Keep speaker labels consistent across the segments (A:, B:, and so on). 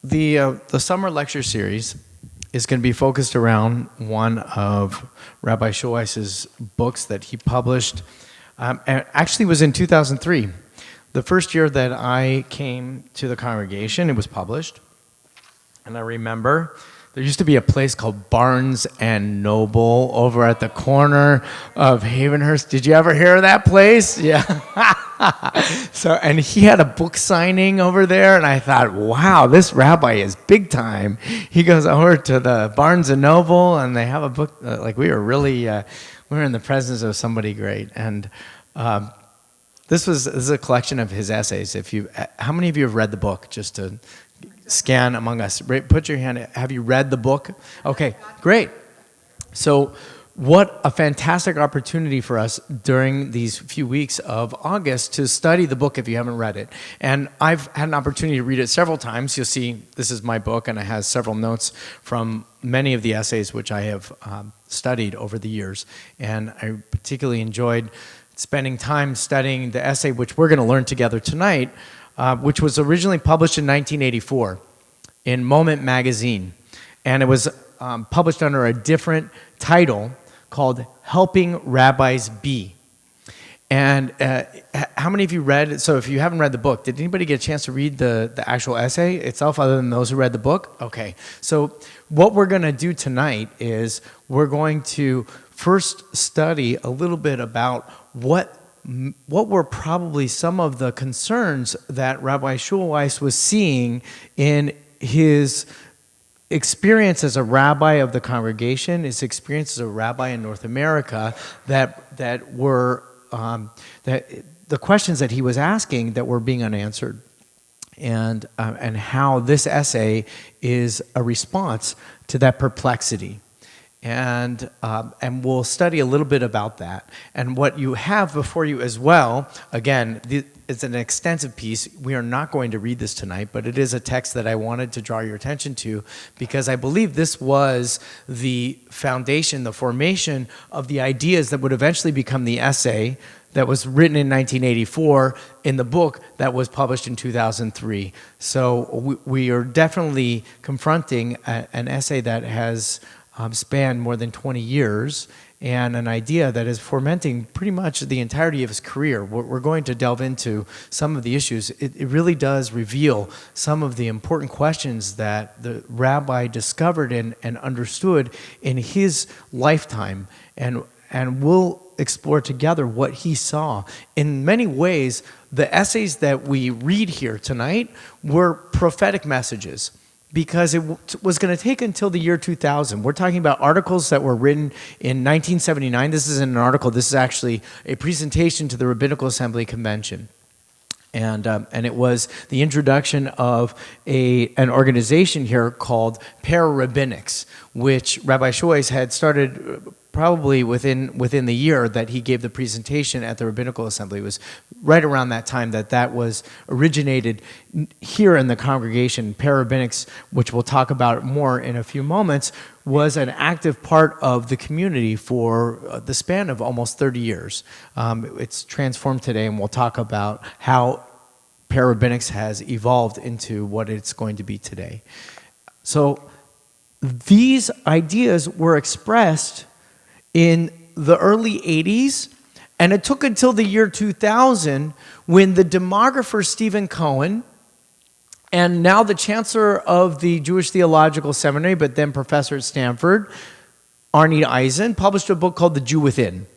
A: The summer lecture series is going to be focused around one of Rabbi Schulweiss's books that he published. And actually, it was in 2003. The first year that I came to the congregation, it was published. And I remember there used to be a place called Barnes and Noble over at the corner of Havenhurst. Did you ever hear of that place? Yeah. And he had a book signing over there, and I thought, wow, this rabbi is big time. He goes over to the Barnes and Noble, and they have a book. We were in the presence of somebody great. And this is a collection of his essays. How many of you have read the book? Just to scan among us. Put your hand. Have you read the book? Okay, great. So what a fantastic opportunity for us during these few weeks of August to study the book if you haven't read it. And I've had an opportunity to read it several times. You'll see this is my book, and it has several notes from many of the essays which I have studied over the years. And I particularly enjoyed spending time studying the essay which we're going to learn together tonight, which was originally published in 1984 in Moment magazine. And it was published under a different title called Helping Rabbis Be. And how many of you read, so if you haven't read the book, did anybody get a chance to read the actual essay itself other than those who read the book? Okay, so what we're going to do tonight is we're going to first study a little bit about what were probably some of the concerns that Rabbi Schulweiss was seeing in his experience as a rabbi of the congregation, his experience as a rabbi in North America, that were the questions that he was asking that were being unanswered, and how this essay is a response to that perplexity. And we'll study a little bit about that. And what you have before you as well, again, it's an extensive piece. We are not going to read this tonight, but it is a text that I wanted to draw your attention to because I believe this was the foundation, the formation of the ideas that would eventually become the essay that was written in 1984 in the book that was published in 2003. So we are definitely confronting an essay that has spanned more than 20 years, and an idea that is fermenting pretty much the entirety of his career. We're going to delve into some of the issues. It really does reveal some of the important questions that the rabbi discovered and understood in his lifetime, and we'll explore together what he saw. In many ways, the essays that we read here tonight were prophetic messages, because it was going to take until the year 2000. We're talking about articles that were written in 1979. This isn't an article. This is actually a presentation to the Rabbinical Assembly Convention. And it was the introduction of an organization here called Para-Rabbinics, which Rabbi Schulweiss had started probably within the year that he gave the presentation at the Rabbinical Assembly. It was right around that time that was originated here in the congregation. Para-Rabbinics, which we'll talk about more in a few moments, was an active part of the community for the span of almost 30 years. It's transformed today, and we'll talk about how Para-Rabbinics has evolved into what it's going to be today. So these ideas were expressed in the early 80s, and it took until the year 2000 when the demographer Stephen Cohen, and now the chancellor of the Jewish Theological Seminary, but then professor at Stanford, Arnie Eisen, published a book called The Jew Within.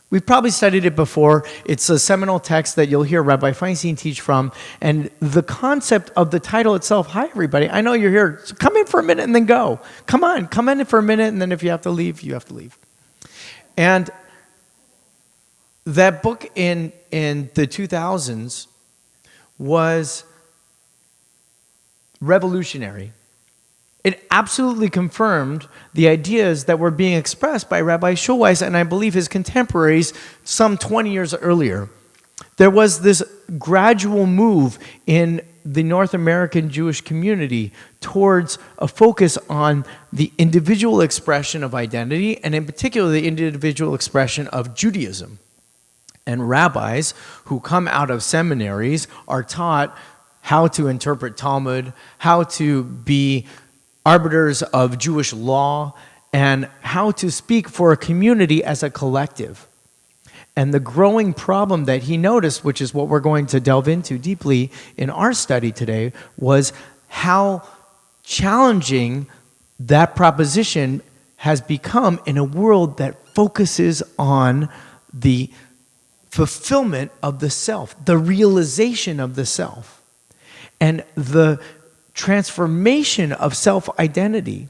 A: We've probably studied it before. It's a seminal text that you'll hear Rabbi Feinstein teach from, and the concept of the title itself, hi everybody, I know you're here, so come in for a minute and then go. Come in for a minute, and then if you have to leave, you have to leave. And that book in the 2000s was revolutionary. It absolutely confirmed the ideas that were being expressed by Rabbi Schulweiss and I believe his contemporaries some 20 years earlier. There was this gradual move in the North American Jewish community towards a focus on the individual expression of identity, and in particular the individual expression of Judaism. And rabbis who come out of seminaries are taught how to interpret Talmud, how to be arbiters of Jewish law, and how to speak for a community as a collective. And the growing problem that he noticed, which is what we're going to delve into deeply in our study today, was how challenging that proposition has become in a world that focuses on the fulfillment of the self, the realization of the self, and the transformation of self-identity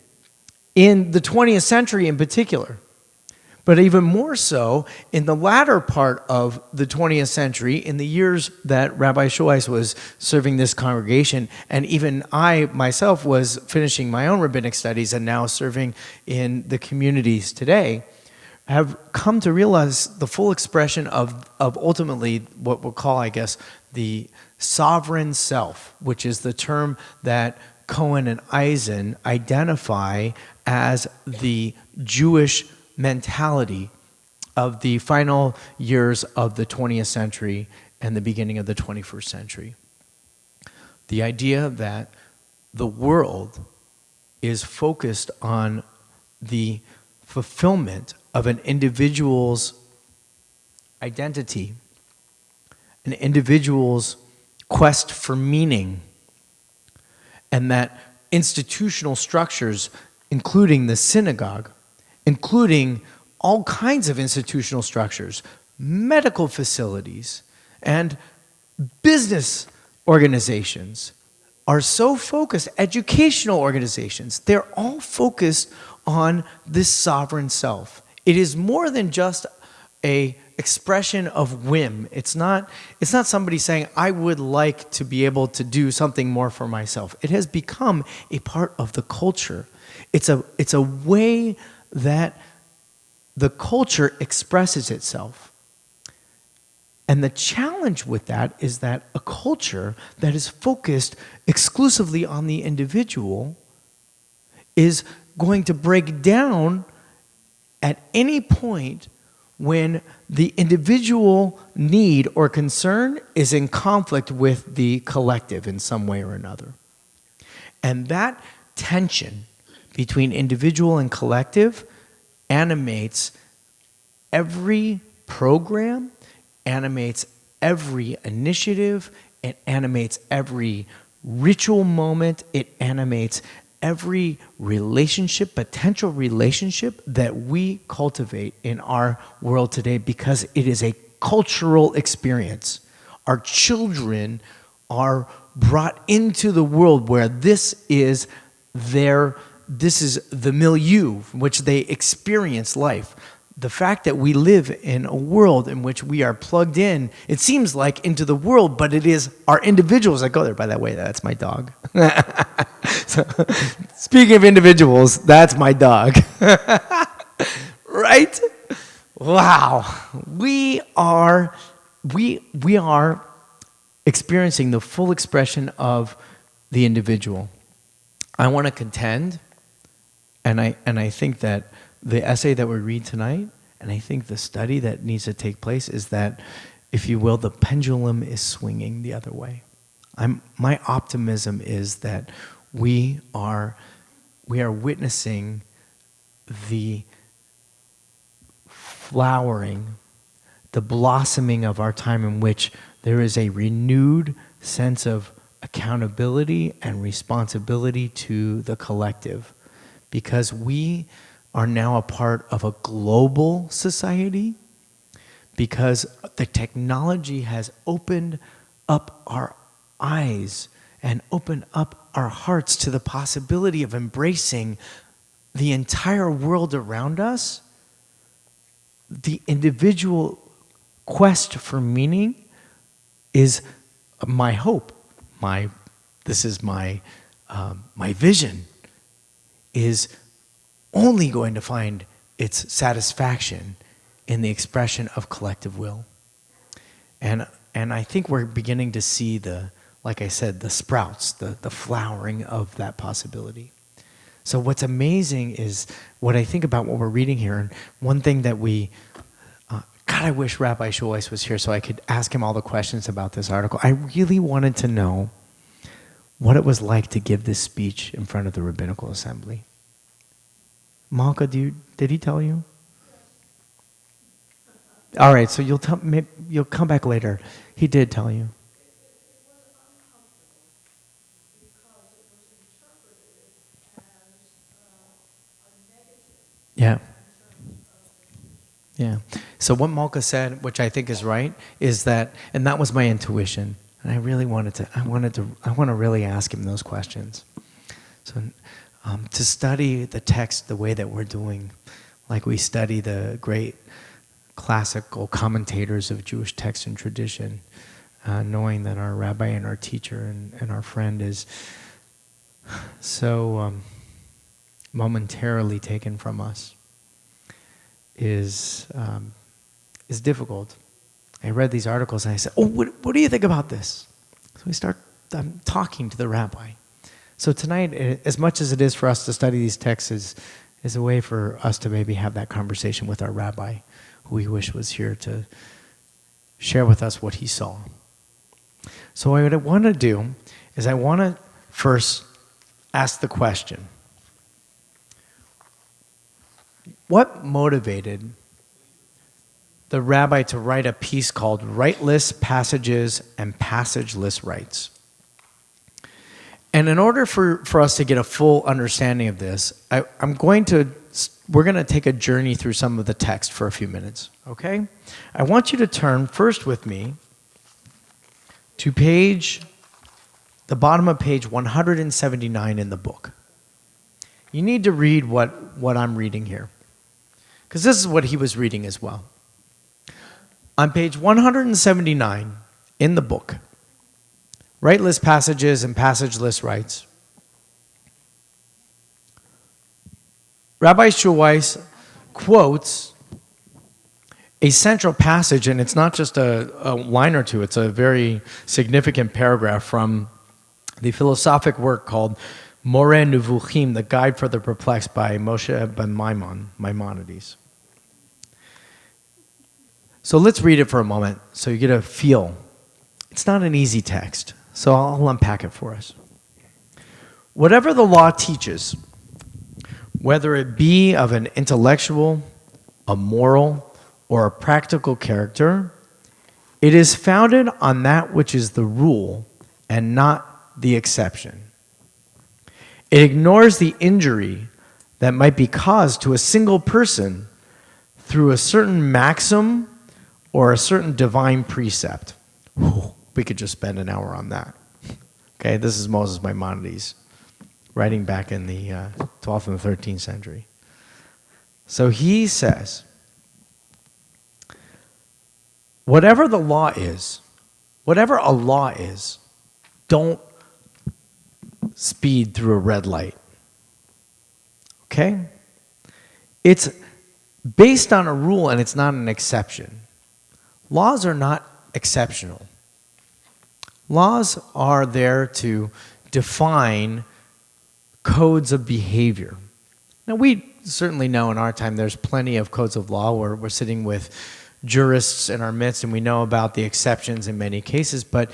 A: in the 20th century in particular. But even more so in the latter part of the 20th century, in the years that Rabbi Shoice was serving this congregation, and even I myself was finishing my own rabbinic studies and now serving in the communities today, have come to realize the full expression of ultimately what we'll call, I guess, the sovereign self, which is the term that Cohen and Eisen identify as the Jewish mentality of the final years of the 20th century and the beginning of the 21st century. The idea that the world is focused on the fulfillment of an individual's identity, an individual's quest for meaning, and that institutional structures, including the synagogue, including all kinds of institutional structures, medical facilities, and business organizations are so focused, educational organizations, they're all focused on this sovereign self. It is more than just an expression of whim. It's not somebody saying, I would like to be able to do something more for myself. It has become a part of the culture. It's a way that the culture expresses itself. And the challenge with that is that a culture that is focused exclusively on the individual is going to break down at any point when the individual need or concern is in conflict with the collective in some way or another. And that tension between individual and collective animates every program, animates every initiative, it animates every ritual moment, it animates every relationship, potential relationship that we cultivate in our world today, because it is a cultural experience. Our children are brought into the world where this is the milieu from which they experience life. The fact that we live in a world in which we are plugged in, it seems like into the world, but it is our individuals that go there. By the way, that's my dog. So, speaking of individuals, that's my dog. Right? Wow. We are experiencing the full expression of the individual. I want to contend, and I think that the essay that we read tonight, and I think the study that needs to take place is that, if you will, the pendulum is swinging the other way. My optimism is that we are witnessing the flowering, the blossoming of our time, in which there is a renewed sense of accountability and responsibility to the collective, because we are now a part of a global society, because the technology has opened up our eyes and opened up our hearts to the possibility of embracing the entire world around us. The individual quest for meaning is my hope. This is my vision, is only going to find its satisfaction in the expression of collective will. And I think we're beginning to see like I said, the sprouts, the flowering of that possibility. So what's amazing is what I think about what we're reading here. And one thing that God, I wish Rabbi Shoice was here so I could ask him all the questions about this article. I really wanted to know what it was like to give this speech in front of the rabbinical assembly. Malka, did he tell you? All right, so you'll come back later. He did tell you. Yeah. Yeah. So what Malka said, which I think is right, is that, and that was my intuition, and I want to really ask him those questions. So to study the text the way that we're doing, like we study the great classical commentators of Jewish text and tradition, knowing that our rabbi and our teacher and our friend is so momentarily taken from us, is difficult. I read these articles and I said, what do you think about this? So we start talking to the rabbi. So tonight, as much as it is for us to study these texts, is a way for us to maybe have that conversation with our rabbi, who we wish was here to share with us what he saw. So what I want to do is I want to first ask the question, what motivated the rabbi to write a piece called Riteless, Passages, and Passageless Rites? And in order for us to get a full understanding of this, we're going to take a journey through some of the text for a few minutes, okay? I want you to turn first with me to the bottom of page 179 in the book. You need to read what I'm reading here, because this is what he was reading as well. On page 179 in the book, Riteless Passages and Passageless Rites, Rabbi Schulweis quotes a central passage, and it's not just a line or two, it's a very significant paragraph from the philosophic work called More Nevuchim, The Guide for the Perplexed by Moshe ben Maimonides. So let's read it for a moment so you get a feel. It's not an easy text, so I'll unpack it for us. Whatever the law teaches, whether it be of an intellectual, a moral, or a practical character, it is founded on that which is the rule and not the exception. It ignores the injury that might be caused to a single person through a certain maxim or a certain divine precept. We could just spend an hour on that. Okay, this is Moses Maimonides, writing back in the 12th and 13th century. So he says, whatever a law is, don't speed through a red light. Okay? It's based on a rule and it's not an exception. Laws are not exceptional. Laws are there to define codes of behavior. Now, we certainly know in our time there's plenty of codes of law where we're sitting with jurists in our midst and we know about the exceptions in many cases, but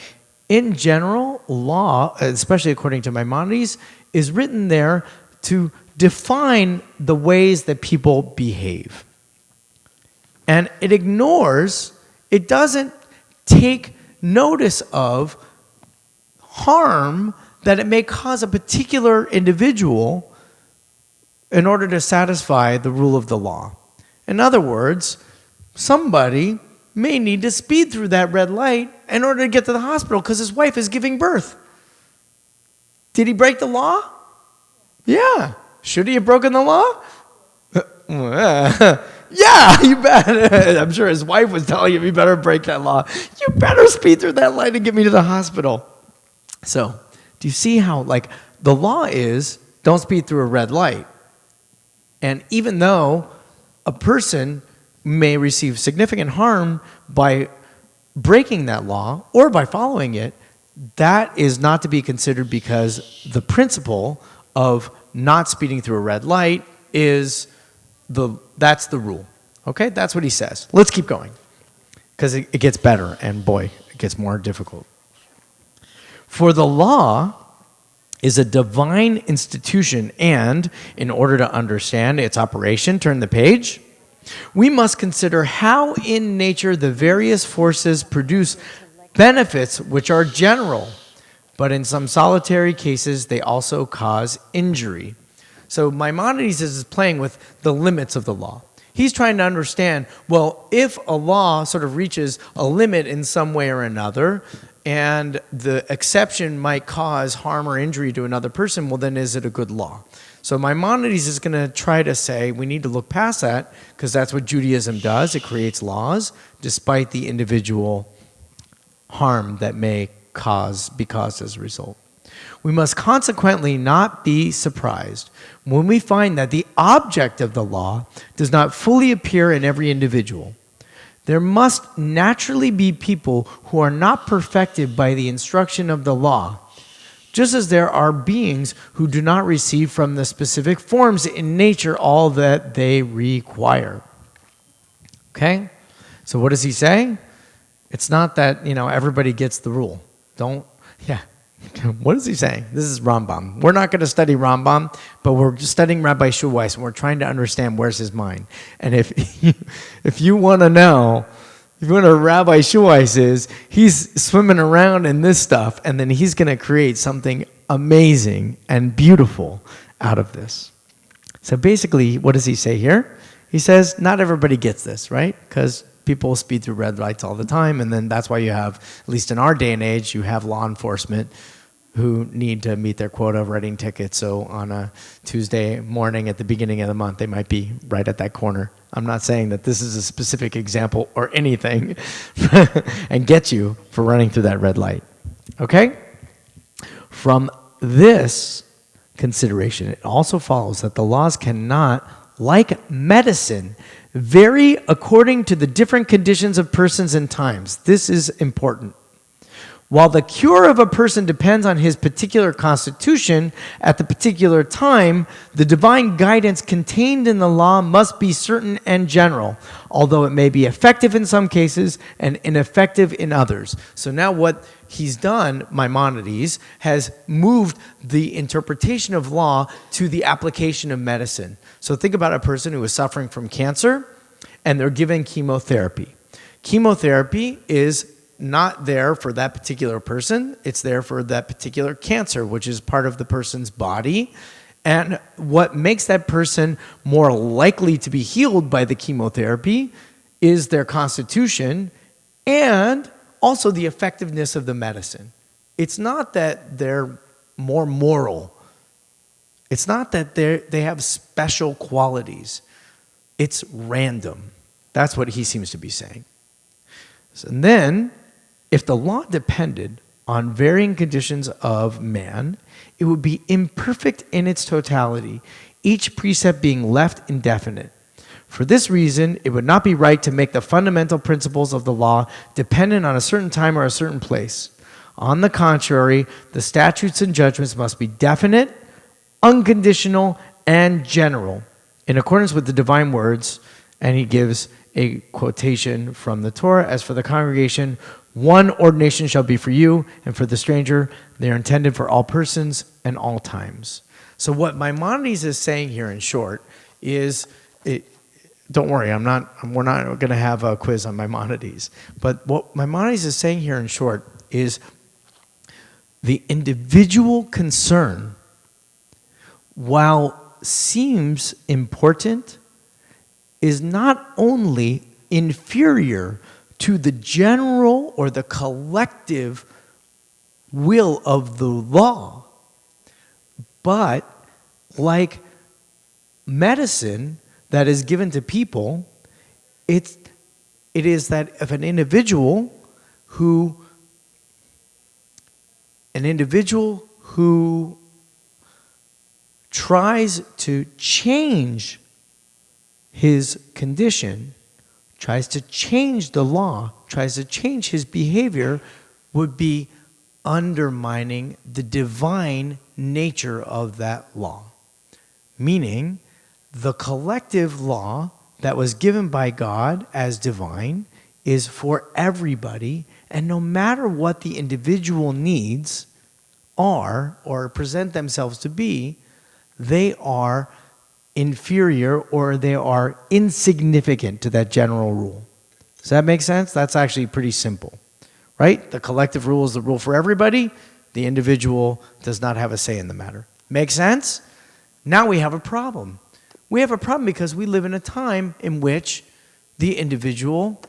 A: in general, law, especially according to Maimonides, is written there to define the ways that people behave. And it doesn't take notice of harm that it may cause a particular individual in order to satisfy the rule of the law. In other words, somebody may need to speed through that red light in order to get to the hospital because his wife is giving birth. Did he break the law? Yeah. Should he have broken the law? Yeah, you bet. I'm sure his wife was telling him, you better break that law. You better speed through that light and get me to the hospital. So, do you see how, the law is, don't speed through a red light. And even though a person may receive significant harm by breaking that law or by following it, that is not to be considered because the principle of not speeding through a red light that's the rule. Okay? That's what he says. Let's keep going because it gets better and boy, it gets more difficult. For the law is a divine institution, and in order to understand its operation, turn the page, we must consider how in nature the various forces produce benefits which are general, but in some solitary cases they also cause injury. So Maimonides is playing with the limits of the law. He's trying to understand, well, if a law sort of reaches a limit in some way or another, and the exception might cause harm or injury to another person, well, then is it a good law? So Maimonides is going to try to say we need to look past that, because that's what Judaism does. It creates laws despite the individual harm that may be caused as a result. We must consequently not be surprised when we find that the object of the law does not fully appear in every individual. There must naturally be people who are not perfected by the instruction of the law, just as there are beings who do not receive from the specific forms in nature all that they require. Okay? So what does he say? It's not that, everybody gets the rule. What is he saying? This is Rambam. We're not going to study Rambam, but we're just studying Rabbi Schulweis, and we're trying to understand where's his mind. And if you want to know, if you want to know Rabbi Schulweis is, he's swimming around in this stuff, and then he's going to create something amazing and beautiful out of this. So basically, what does he say here? He says, not everybody gets this, right? Because people speed through red lights all the time, and then that's why you have, at least in our day and age, you have law enforcement who need to meet their quota of writing tickets. So on a Tuesday morning at the beginning of the month, they might be right at that corner. I'm not saying that this is a specific example or anything and get you for running through that red light. Okay? From this consideration, it also follows that the laws cannot, like medicine, vary according to the different conditions of persons and times. This is important. While the cure of a person depends on his particular constitution at the particular time, the divine guidance contained in the law must be certain and general, although it may be effective in some cases and ineffective in others. So now what he's done, Maimonides, has moved the interpretation of law to the application of medicine. So think about a person who is suffering from cancer, and they're given chemotherapy. Chemotherapy is not there for that particular person. It's there for that particular cancer, which is part of the person's body. And what makes that person more likely to be healed by the chemotherapy is their constitution and also the effectiveness of the medicine. It's not that they're more moral. It's not that they have special qualities. It's random. That's what he seems to be saying. And then, if the law depended on varying conditions of man, it would be imperfect in its totality, each precept being left indefinite. For this reason, it would not be right to make the fundamental principles of the law dependent on a certain time or a certain place. On the contrary, the statutes and judgments must be definite, unconditional, and general, in accordance with the divine words. And he gives a quotation from the Torah. As for the congregation, one ordination shall be for you, and for the stranger, they are intended for all persons and all times. So what Maimonides is saying here in short is, don't worry, we're not going to have a quiz on Maimonides. But what Maimonides is saying here in short is the individual concern, while seems important, is not only inferior to the general or the collective will of the law, but like medicine that is given to people, it is that of an individual who tries to change his condition, tries to change the law, tries to change his behavior, would be undermining the divine nature of that law. Meaning, the collective law that was given by God as divine is for everybody, and no matter what the individual needs, are or present themselves to be, they are inferior or they are insignificant to that general rule. Does that make sense? That's actually pretty simple, right? The collective rule is the rule for everybody. The individual does not have a say in the matter. Make sense? Now we have a problem. We have a problem because we live in a time in which the individual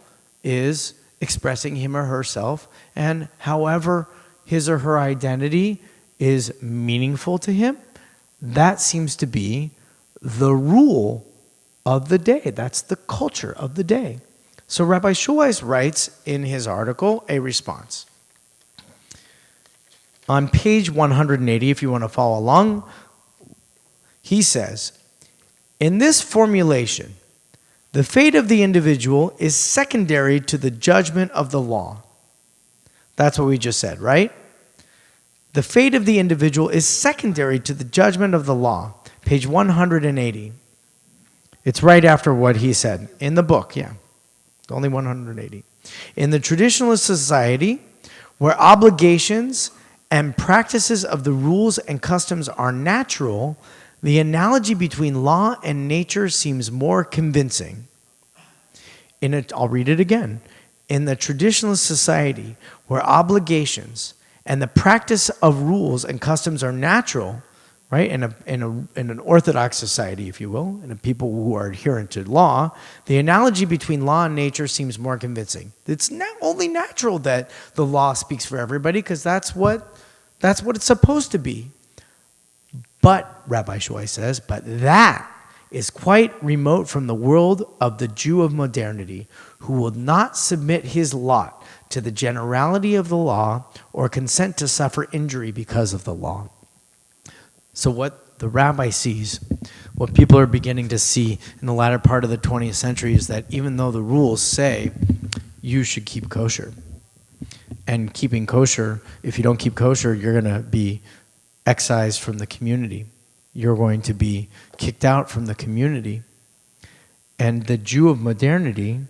A: is expressing him or herself, and however his or her identity is meaningful to him, that seems to be the rule of the day. That's the culture of the day. So Rabbi Schulweis writes in his article a response. On page 180, if you want to follow along, he says, in this formulation, the fate of the individual is secondary to the judgment of the law. That's what we just said, right? The fate of the individual is secondary to the judgment of the law. Page 180. It's right after what he said in the book, yeah. Only 180. In the traditionalist society, where obligations and practices of the rules and customs are natural, the analogy between law and nature seems more convincing. I'll read it again. In the traditionalist society, where obligations and the practice of rules and customs are natural, right? In an orthodox society, if you will, and people who are adherent to law, the analogy between law and nature seems more convincing. It's not only natural that the law speaks for everybody, because that's what it's supposed to be. But, Rabbi Schulweis says, but that is quite remote from the world of the Jew of modernity, who will not submit his lot to the generality of the law or consent to suffer injury because of the law. So what the rabbi sees, what people are beginning to see in the latter part of the 20th century is that even though the rules say you should keep kosher, and keeping kosher, if you don't keep kosher, you're going to be excised from the community. You're going to be kicked out from the community. And the Jew of modernity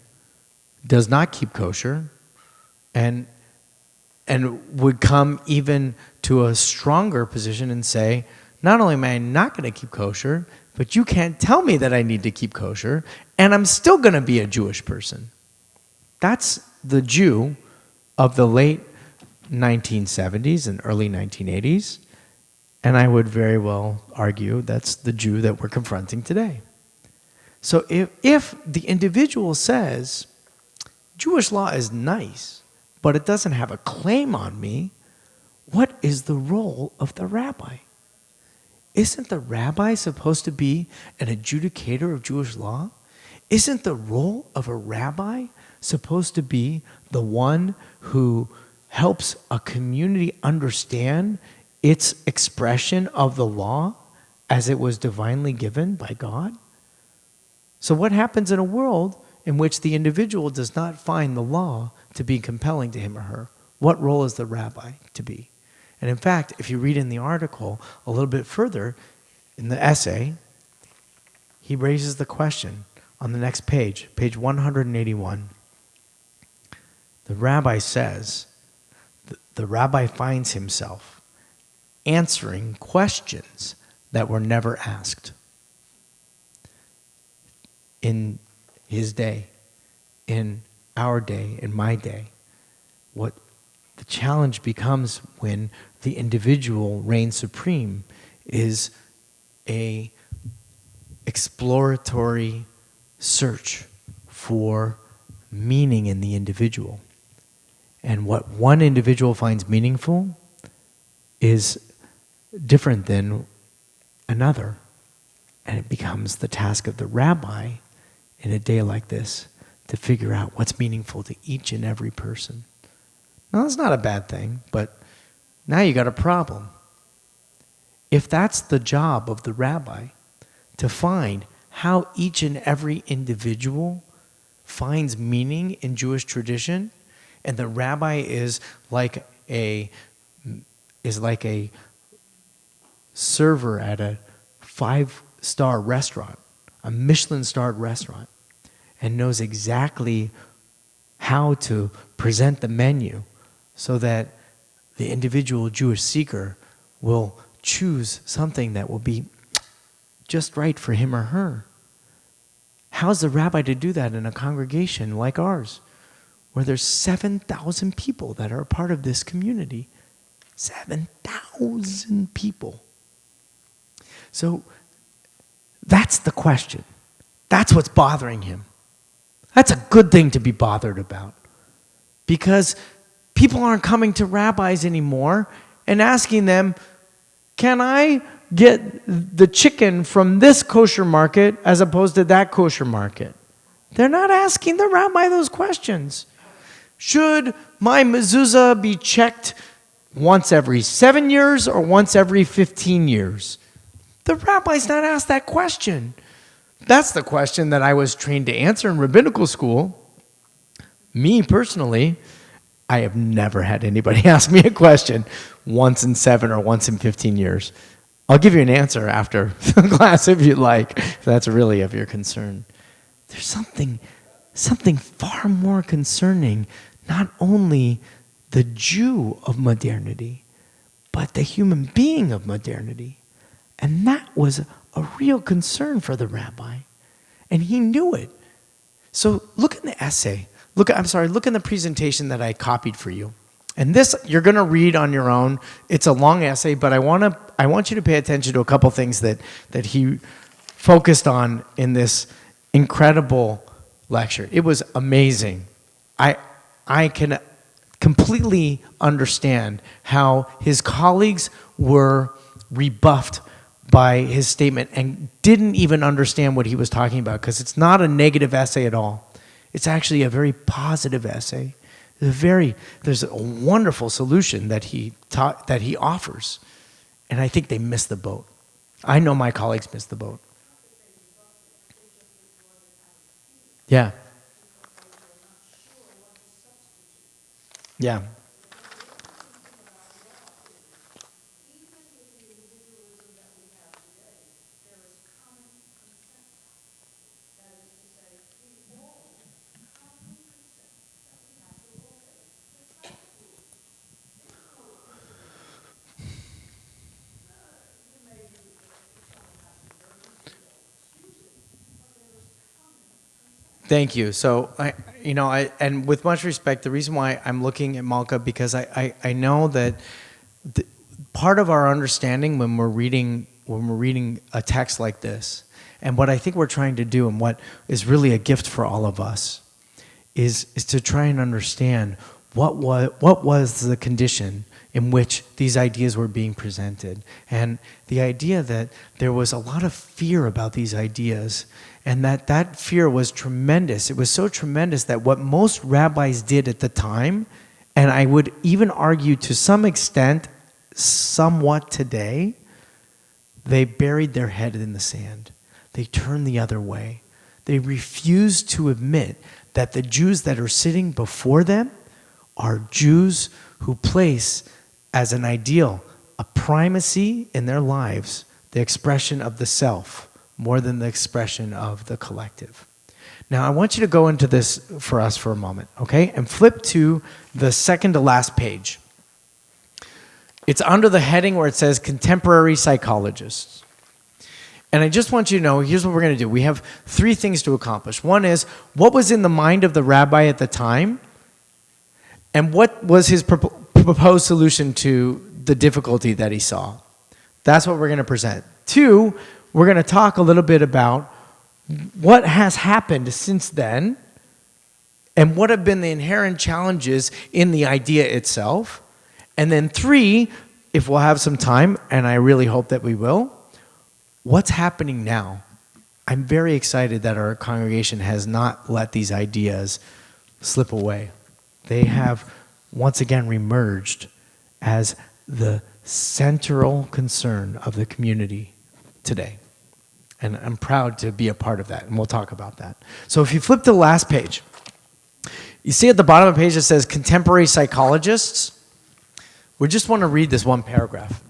A: does not keep kosher and would come even to a stronger position and say, not only am I not going to keep kosher, but you can't tell me that I need to keep kosher, and I'm still going to be a Jewish person. That's the Jew of the late 1970s and early 1980s. And I would very well argue that's the Jew that we're confronting today. So if the individual says, Jewish law is nice, but it doesn't have a claim on me, what is the role of the rabbi? Isn't the rabbi supposed to be an adjudicator of Jewish law? Isn't the role of a rabbi supposed to be the one who helps a community understand its expression of the law as it was divinely given by God? So what happens in a world in which the individual does not find the law to be compelling to him or her? What role is the rabbi to be? And in fact, if you read in the article a little bit further, in the essay, he raises the question on the next page, page 181. The rabbi says, the rabbi finds himself answering questions that were never asked. In his day, in our day, in my day, what the challenge becomes when the individual reigns supreme is a exploratory search for meaning in the individual. And what one individual finds meaningful is different than another. And it becomes the task of the rabbi in a day like this to figure out what's meaningful to each and every person. Now, that's not a bad thing, but now you got a problem. If that's the job of the rabbi, to find how each and every individual finds meaning in Jewish tradition, and the rabbi is like a server at a 5-star restaurant, a Michelin-starred restaurant, and knows exactly how to present the menu so that the individual Jewish seeker will choose something that will be just right for him or her. How's the rabbi to do that in a congregation like ours, where there's 7,000 people that are a part of this community? 7,000 people. So that's the question. That's what's bothering him. That's a good thing to be bothered about, because people aren't coming to rabbis anymore and asking them, can I get the chicken from this kosher market as opposed to that kosher market? They're not asking the rabbi those questions. Should my mezuzah be checked once every 7 years or once every 15 years? The rabbi's not asked that question. That's the question that I was trained to answer in rabbinical school. Me personally, I have never had anybody ask me a question once in 7 or once in 15 years. I'll give you an answer after the class if you'd like, if that's really of your concern. There's something far more concerning, not only the Jew of modernity, but the human being of modernity. And that was a real concern for the rabbi. And he knew it. So look in the essay. Look in the presentation that I copied for you. And this you're going to read on your own. It's a long essay, but I want you to pay attention to a couple things that he focused on in this incredible lecture. It was amazing. I can completely understand how his colleagues were rebuffed by his statement and didn't even understand what he was talking about, because it's not a negative essay at all. It's actually a very positive essay. There's a wonderful solution that he offers, and I think they missed the boat. I know my colleagues missed the boat. Yeah. Yeah. Thank you. So, and with much respect, the reason why I'm looking at Malka, because I know that part of our understanding when we're reading a text like this, and what I think we're trying to do, and what is really a gift for all of us, is to try and understand what was the condition in which these ideas were being presented, and the idea that there was a lot of fear about these ideas. And that fear was tremendous. It was so tremendous that what most rabbis did at the time, and I would even argue to some extent, somewhat today, they buried their head in the sand. They turned the other way. They refused to admit that the Jews that are sitting before them are Jews who place as an ideal a primacy in their lives, the expression of the self, more than the expression of the collective. Now, I want you to go into this for us for a moment, okay? And flip to the second to last page. It's under the heading where it says Contemporary Psychologists. And I just want you to know, here's what we're going to do. We have 3 things to accomplish. One is, what was in the mind of the rabbi at the time? And what was his proposed solution to the difficulty that he saw? That's what we're going to present. 2, we're going to talk a little bit about what has happened since then and what have been the inherent challenges in the idea itself. And then 3, if we'll have some time, and I really hope that we will, what's happening now? I'm very excited that our congregation has not let these ideas slip away. They have once again reemerged as the central concern of the community today. And I'm proud to be a part of that, and we'll talk about that. So if you flip to the last page, you see at the bottom of the page it says Contemporary Psychologists. We just want to read this one paragraph.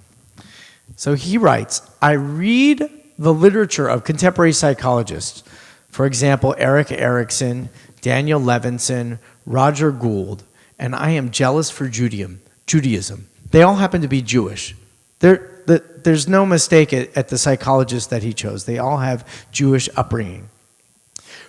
A: So he writes, I read the literature of contemporary psychologists, for example, Erik Erikson, Daniel Levinson, Roger Gould, and I am jealous for Judaism. They all happen to be Jewish. There's no mistake at the psychologists that he chose. They all have Jewish upbringing.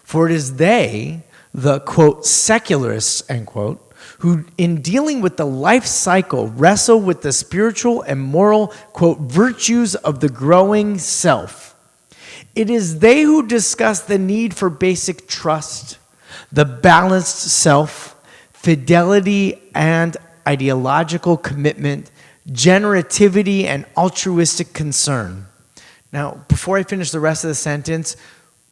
A: For it is they, the, quote, secularists, end quote, who in dealing with the life cycle wrestle with the spiritual and moral, quote, virtues of the growing self. It is they who discuss the need for basic trust, the balanced self, fidelity and ideological commitment, generativity and altruistic concern. Now, before I finish the rest of the sentence,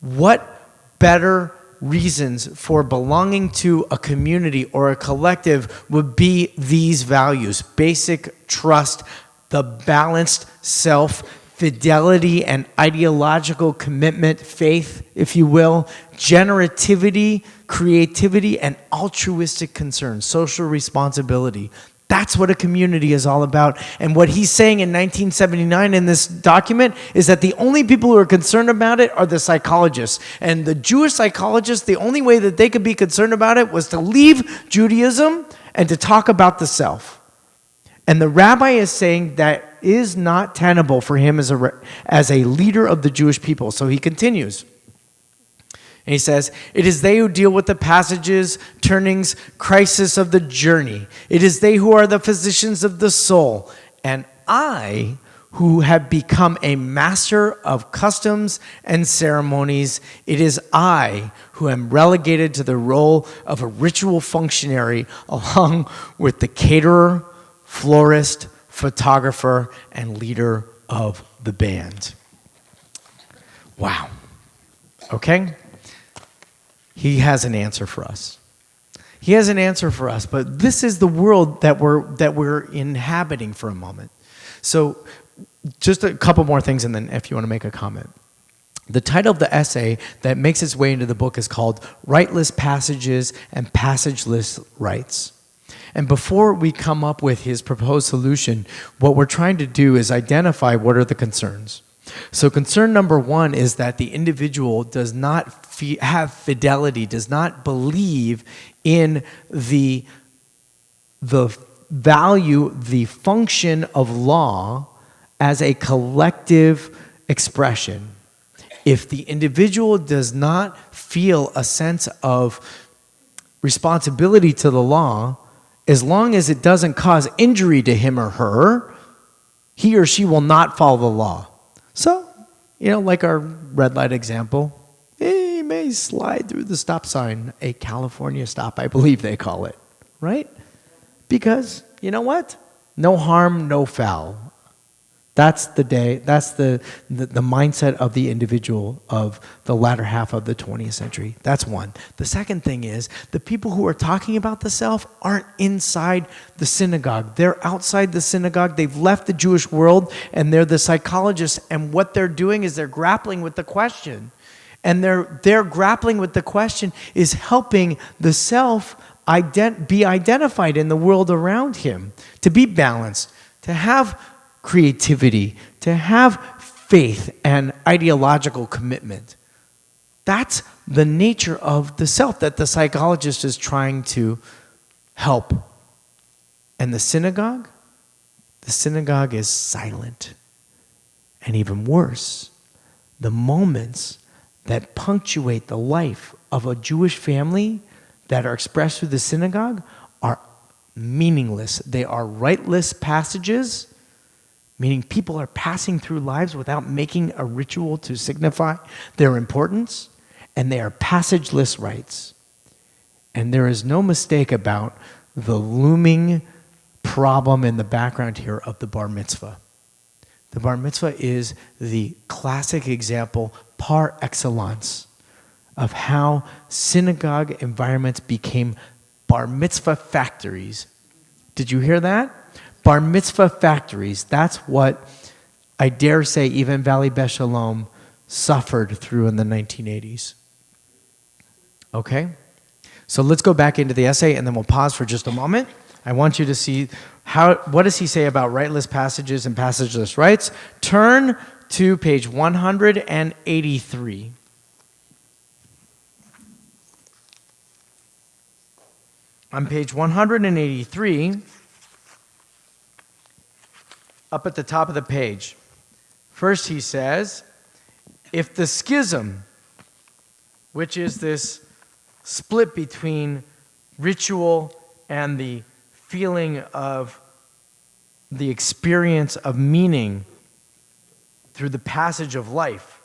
A: what better reasons for belonging to a community or a collective would be these values: basic trust, the balanced self, fidelity and ideological commitment, faith, if you will, generativity, creativity, and altruistic concern, social responsibility. That's what a community is all about. And what he's saying in 1979 in this document is that the only people who are concerned about it are the psychologists. And the Jewish psychologists, the only way that they could be concerned about it was to leave Judaism and to talk about the self. And the rabbi is saying that is not tenable for him as a leader of the Jewish people. So he continues. And he says, it is they who deal with the passages, turnings, crisis of the journey. It is they who are the physicians of the soul. And I, who have become a master of customs and ceremonies, it is I who am relegated to the role of a ritual functionary along with the caterer, florist, photographer, and leader of the band. Wow. Okay? He has an answer for us. He has an answer for us, but this is the world that we're inhabiting for a moment. So just a couple more things, and then if you want to make a comment. The title of the essay that makes its way into the book is called Riteless Passages and Passageless Rites. And before we come up with his proposed solution, what we're trying to do is identify what are the concerns. So concern number one is that the individual does not have fidelity, does not believe in the value, the function of law as a collective expression. If the individual does not feel a sense of responsibility to the law, as long as it doesn't cause injury to him or her, he or she will not follow the law. So, like our red light example, he may slide through the stop sign, a California stop, I believe they call it, right? Because, you know what? No harm, no foul. That's the mindset of the individual of the latter half of the 20th century. That's one. The second thing is the people who are talking about the self aren't inside the synagogue. They're outside the synagogue. They've left the Jewish world, and they're the psychologists. And what they're doing is they're grappling with the question. And they're grappling with the question is helping the self be identified in the world around him, to be balanced, to have creativity, to have faith and ideological commitment. That's the nature of the self that the psychologist is trying to help. And the synagogue is silent. And even worse, the moments that punctuate the life of a Jewish family that are expressed through the synagogue are meaningless. They are riteless passages, meaning people are passing through lives without making a ritual to signify their importance, and they are passageless rites. And there is no mistake about the looming problem in the background here of the bar mitzvah. The bar mitzvah is the classic example par excellence of how synagogue environments became bar mitzvah factories. Did you hear that? Bar mitzvah factories. That's what I dare say even Valley Beth Shalom suffered through in the 1980s. Okay? So let's go back into the essay and then we'll pause for just a moment. I want you to see what does he say about riteless passages and passageless rites. Turn to page 183. On page 183, up at the top of the page. First, he says, if the schism, which is this split between ritual and the feeling of the experience of meaning through the passage of life,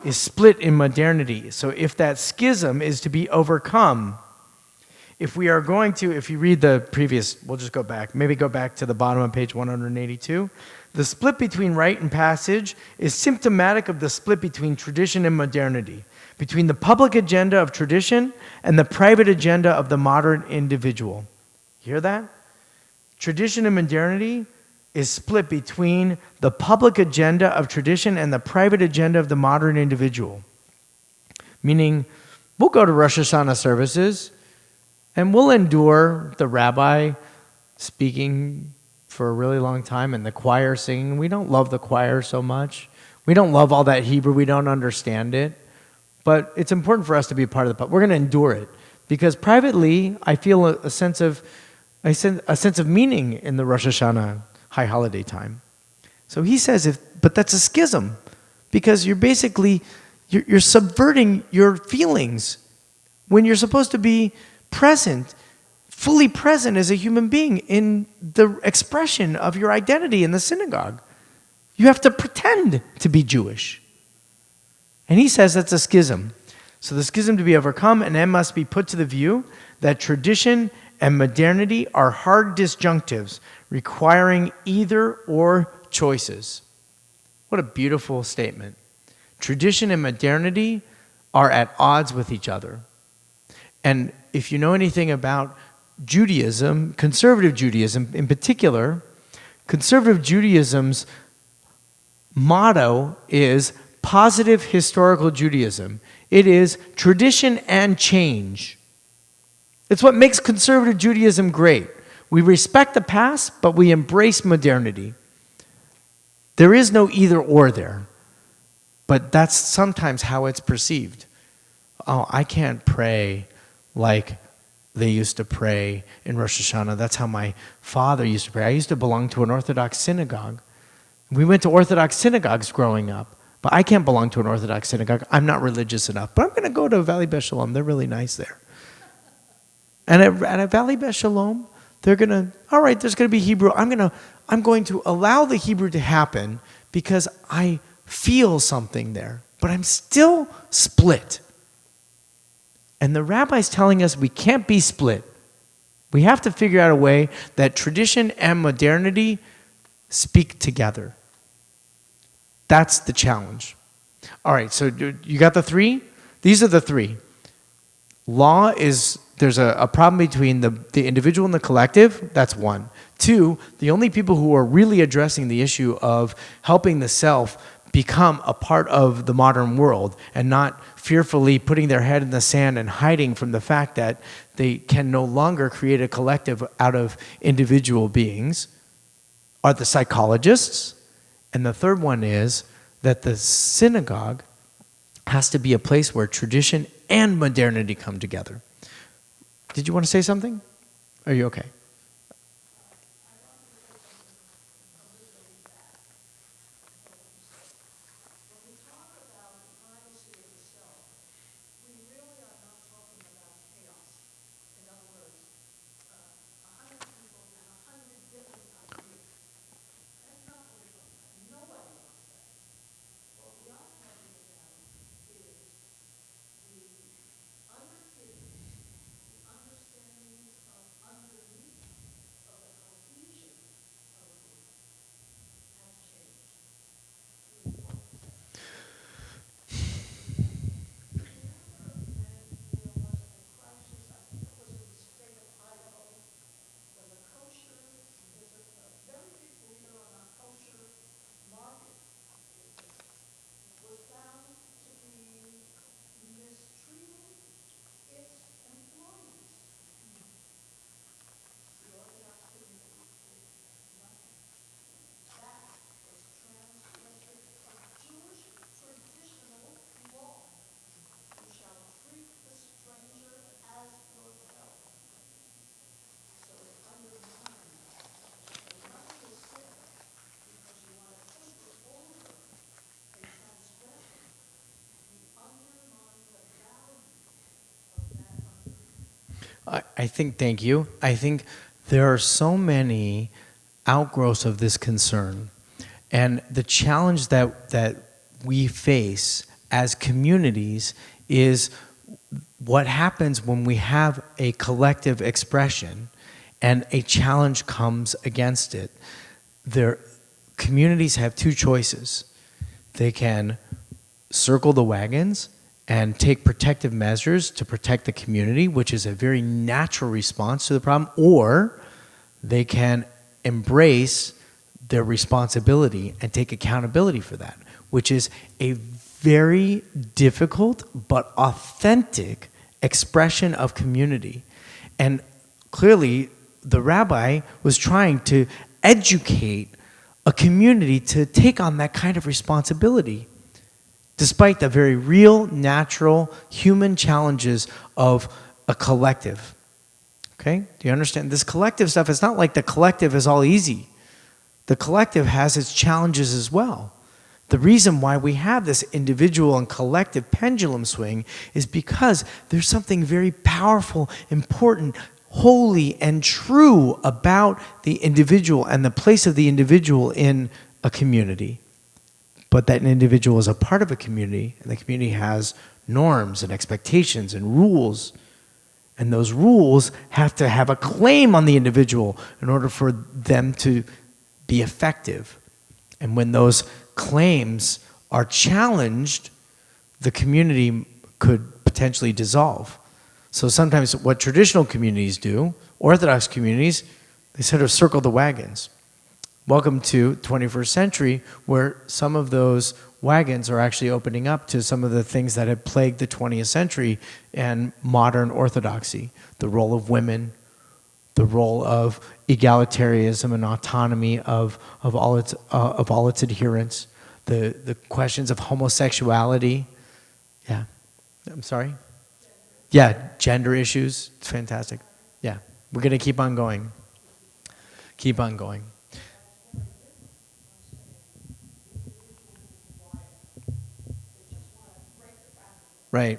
A: is split in modernity. So if that schism is to be overcome, if we are going to, if you read the previous, we'll just go back, maybe go back to the bottom of page 182. The split between rite and passage is symptomatic of the split between tradition and modernity, between the public agenda of tradition and the private agenda of the modern individual. Hear that? Tradition and modernity is split between the public agenda of tradition and the private agenda of the modern individual. Meaning, we'll go to Rosh Hashanah services and we'll endure the rabbi speaking for a really long time and the choir singing. We don't love the choir so much. We don't love all that Hebrew. We don't understand it. But it's important for us to be a part of the we're going to endure it. Because privately, I feel a sense of meaning in the Rosh Hashanah high holiday time. So he says, but that's a schism. Because you're basically, you're subverting your feelings when you're supposed to be present, fully present as a human being in the expression of your identity in the synagogue. You have to pretend to be Jewish. And he says that's a schism. So the schism to be overcome, and then must be put to the view that tradition and modernity are hard disjunctives requiring either or choices. What a beautiful statement. Tradition and modernity are at odds with each other. And if you know anything about Judaism, conservative Judaism in particular, conservative Judaism's motto is positive historical Judaism. It is tradition and change. It's what makes conservative Judaism great. We respect the past, but we embrace modernity. There is no either or there, but that's sometimes how it's perceived. Oh, I can't pray like they used to pray in Rosh Hashanah. That's how my father used to pray. I used to belong to an Orthodox synagogue. We went to Orthodox synagogues growing up, but I can't belong to an Orthodox synagogue. I'm not religious enough, but I'm going to go to Valley Beth Shalom. They're really nice there. And at Valley Beth Shalom, they're going to, all right, there's going to be Hebrew. I'm going to allow the Hebrew to happen because I feel something there, but I'm still split. And the rabbi's telling us we can't be split. We have to figure out a way that tradition and modernity speak together. That's the challenge. All right, so you got the three? These are the three. Law is, there's a problem between the individual and the collective. That's one. Two, the only people who are really addressing the issue of helping the self become a part of the modern world and not fearfully putting their head in the sand and hiding from the fact that they can no longer create a collective out of individual beings are the psychologists. And the third one is that the synagogue has to be a place where tradition and modernity come together. Did you want to say something? Are you okay? I think, thank you. I think there are so many outgrowths of this concern. And the challenge that we face as communities is what happens when we have a collective expression and a challenge comes against it. Communities have two choices. They can circle the wagons and take protective measures to protect the community, which is a very natural response to the problem, or they can embrace their responsibility and take accountability for that, which is a very difficult but authentic expression of community. And clearly, the rabbi was trying to educate a community to take on that kind of responsibility, despite the very real, natural, human challenges of a collective. Okay? Do you understand? This collective stuff, it's not like the collective is all easy. The collective has its challenges as well. The reason why we have this individual and collective pendulum swing is because there's something very powerful, important, holy, and true about the individual and the place of the individual in a community. But that an individual is a part of a community, and the community has norms and expectations and rules. And those rules have to have a claim on the individual in order for them to be effective. And when those claims are challenged, the community could potentially dissolve. So sometimes what traditional communities do, Orthodox communities, they sort of circle the wagons. Welcome to 21st century, where some of those wagons are actually opening up to some of the things that have plagued the 20th century and modern Orthodoxy. The role of women, the role of egalitarianism and autonomy of all its adherents, the questions of homosexuality. Yeah, I'm sorry? Yeah, gender issues. It's fantastic. Yeah, we're going to keep on going. Keep on going. Right.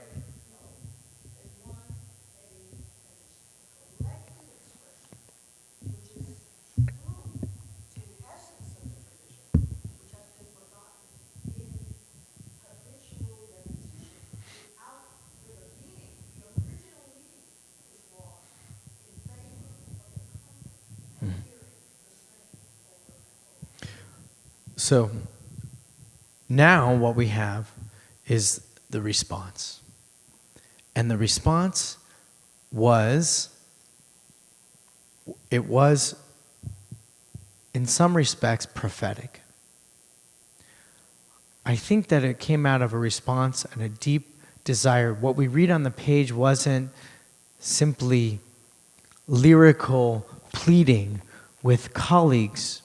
A: So now what we have is the response. And the response was in some respects prophetic. I think that it came out of a response and a deep desire. What we read on the page wasn't simply lyrical pleading with colleagues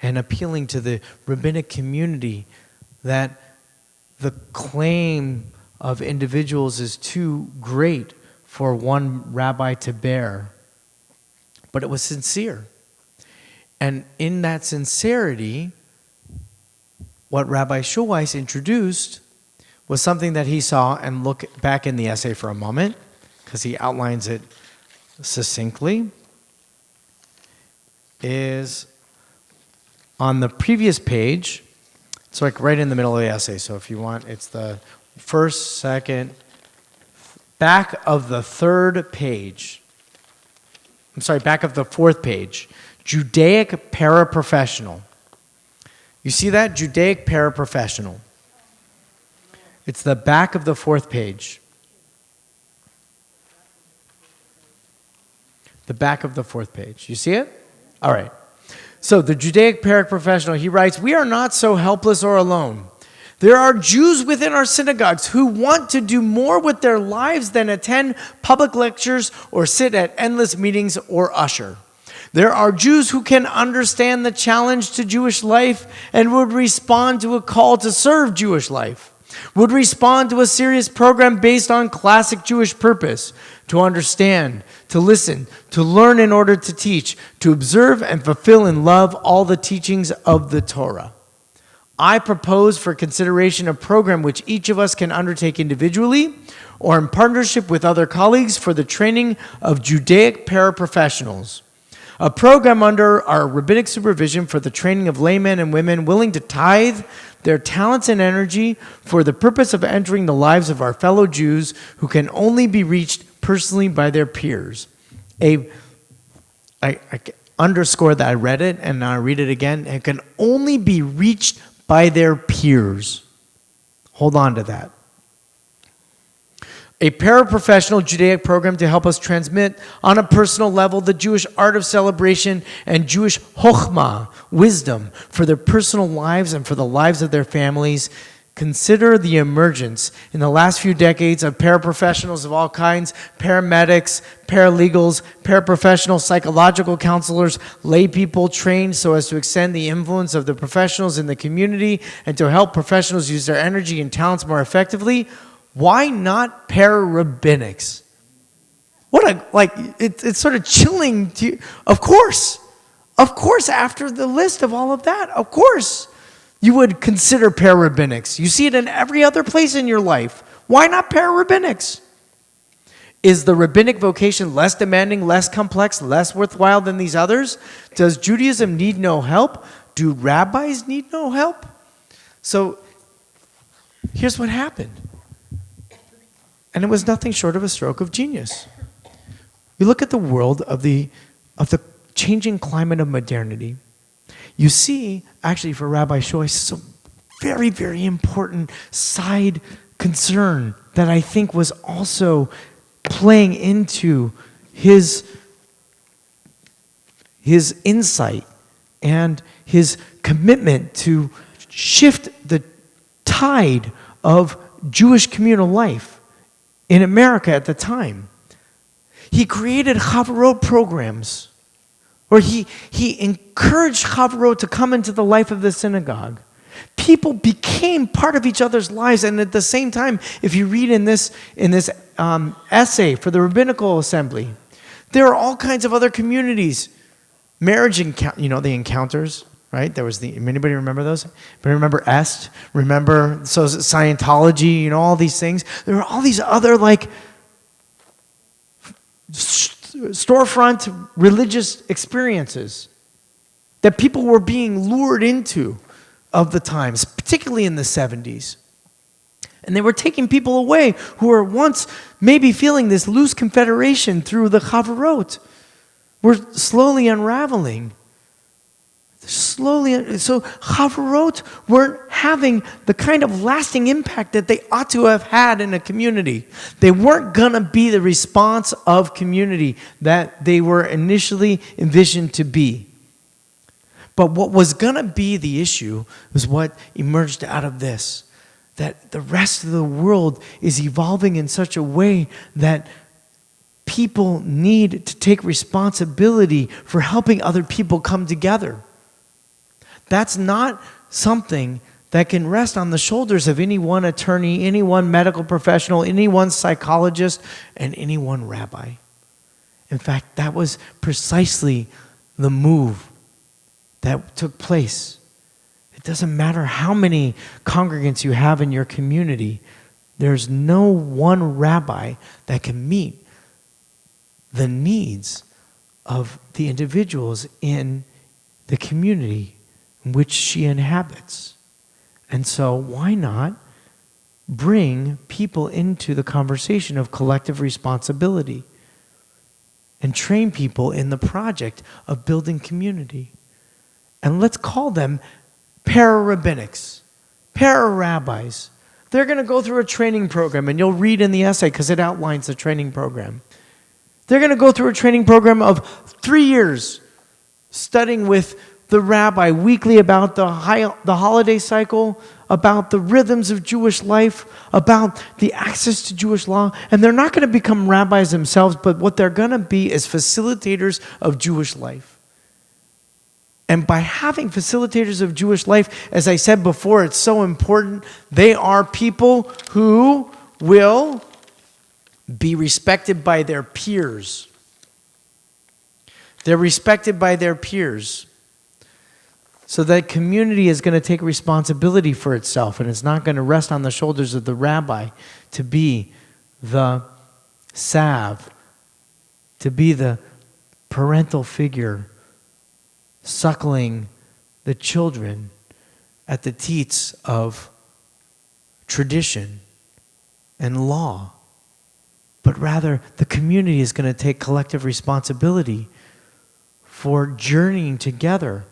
A: and appealing to the rabbinic community that the claim of individuals is too great for one rabbi to bear. But it was sincere. And in that sincerity, what Rabbi Schulweis introduced was something that he saw, and look back in the essay for a moment, because he outlines it succinctly, is on the previous page. It's like right in the middle of the essay. So if you want, it's the first, second, back of the third page. I'm sorry, back of the fourth page. Judaic paraprofessional. You see that? Judaic paraprofessional. It's the back of the fourth page. The back of the fourth page. You see it? All right. So the Judaic paraprofessional, he writes, "We are not so helpless or alone. There are Jews within our synagogues who want to do more with their lives than attend public lectures or sit at endless meetings or usher. There are Jews who can understand the challenge to Jewish life and would respond to a call to serve Jewish life, would respond to a serious program based on classic Jewish purpose, to understand, to listen, to learn in order to teach, to observe and fulfill in love all the teachings of the Torah. I propose for consideration a program which each of us can undertake individually or in partnership with other colleagues for the training of Judaic paraprofessionals. A program under our rabbinic supervision for the training of laymen and women willing to tithe their talents and energy for the purpose of entering the lives of our fellow Jews who can only be reached personally by their peers. I underscore that I read it, and now I read it again. It can only be reached by their peers. Hold on to that. A paraprofessional Judaic program to help us transmit on a personal level the Jewish art of celebration and Jewish chokhmah, wisdom, for their personal lives and for the lives of their families. Consider the emergence in the last few decades of paraprofessionals of all kinds, paramedics, paralegals, paraprofessionals, psychological counselors, lay people trained so as to extend the influence of the professionals in the community and to help professionals use their energy and talents more effectively. Why not para-rabbinics? It's sort of chilling to you. Of course, after the list of all of that, of course, you would consider para-rabbinics. You see it in every other place in your life. Why not para-rabbinics? Is the rabbinic vocation less demanding, less complex, less worthwhile than these others? Does Judaism need no help? Do rabbis need no help? So here's what happened. And it was nothing short of a stroke of genius. You look at the world of the changing climate of modernity. You see, actually, for Rabbi Shoi's, a very, very important side concern that I think was also playing into his insight and his commitment to shift the tide of Jewish communal life in America at the time. He created Chavarot programs, where he encouraged Chavarot to come into the life of the synagogue. People became part of each other's lives, and at the same time, if you read in this essay for the Rabbinical Assembly, there are all kinds of other communities. Marriage, the encounters, right? There was anybody remember those? But remember Est? Remember Scientology? All these things. There are all these other storefront religious experiences that people were being lured into of the times, particularly in the 70s. And they were taking people away who were once maybe feeling this loose confederation through the Chavarot. We're slowly unraveling. So Chavarot weren't having the kind of lasting impact that they ought to have had in a community. They weren't going to be the response of community that they were initially envisioned to be. But what was going to be the issue was what emerged out of this, that the rest of the world is evolving in such a way that people need to take responsibility for helping other people come together. That's not something that can rest on the shoulders of any one attorney, any one medical professional, any one psychologist, and any one rabbi. In fact, that was precisely the move that took place. It doesn't matter how many congregants you have in your community, there's no one rabbi that can meet the needs of the individuals in the community in which she inhabits. And so why not bring people into the conversation of collective responsibility and train people in the project of building community? And let's call them para-rabbinics, para-rabbis. They're going to go through a training program, and you'll read in the essay because it outlines the training program. They're going to go through a training program of 3 years, studying with the rabbi weekly about the holiday cycle, about the rhythms of Jewish life, about the access to Jewish law. And they're not going to become rabbis themselves, but what they're going to be is facilitators of Jewish life. And by having facilitators of Jewish life, as I said before, it's so important. They are people who will be respected by their peers. They're respected by their peers. So that community is going to take responsibility for itself, and it's not going to rest on the shoulders of the rabbi to be the salve, to be the parental figure suckling the children at the teats of tradition and law, but rather the community is going to take collective responsibility for journeying together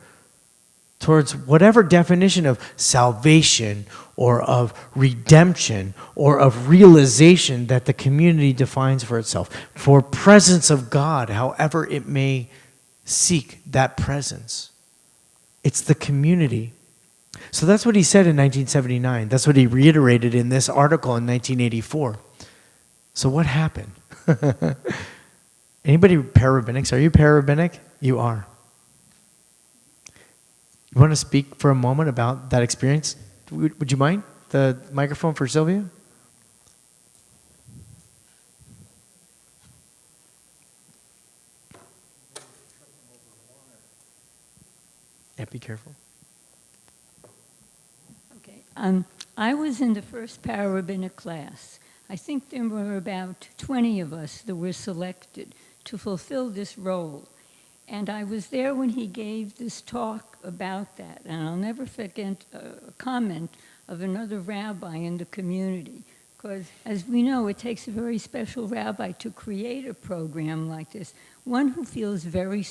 A: towards whatever definition of salvation or of redemption or of realization that the community defines for itself, for presence of God, however it may seek that presence. It's the community. So that's what he said in 1979. That's what he reiterated in this article in 1984. So what happened? Anybody para-rabbinics? Are you para-rabbinic? You are. You want to speak for a moment about that experience? Would you mind? The microphone for Sylvia? Yeah, be careful.
B: Okay. I was in the first para-rabbinic class. I think there were about 20 of us that were selected to fulfill this role. And I was there when he gave this talk about that. And I'll never forget a comment of another rabbi in the community. Because as we know, it takes a very special rabbi to create a program like this. One who feels very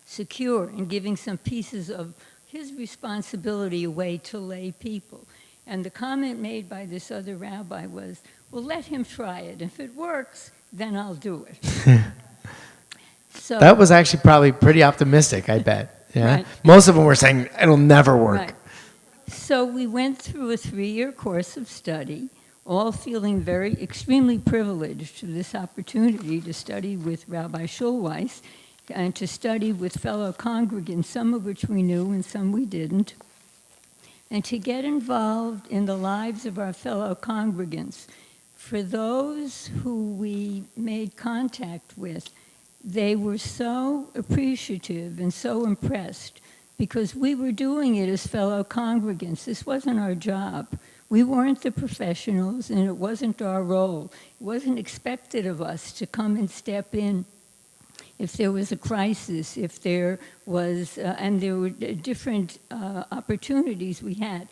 B: secure in giving some pieces of his responsibility away to lay people. And the comment made by this other rabbi was, well, let him try it. If it works, then I'll do it. So,
A: that was actually probably pretty optimistic, I bet. Yeah?
B: Right.
A: Most of them were saying, it'll never work.
B: right. So we went through a 3-year course of study, all feeling extremely privileged to this opportunity to study with Rabbi Schulweis and to study with fellow congregants, some of which we knew and some we didn't, and to get involved in the lives of our fellow congregants. For those who we made contact with, they were so appreciative and so impressed because we were doing it as fellow congregants. This wasn't our job. We weren't the professionals, and it wasn't our role. It wasn't expected of us to come and step in if there was a crisis, if there was, and there were different opportunities we had.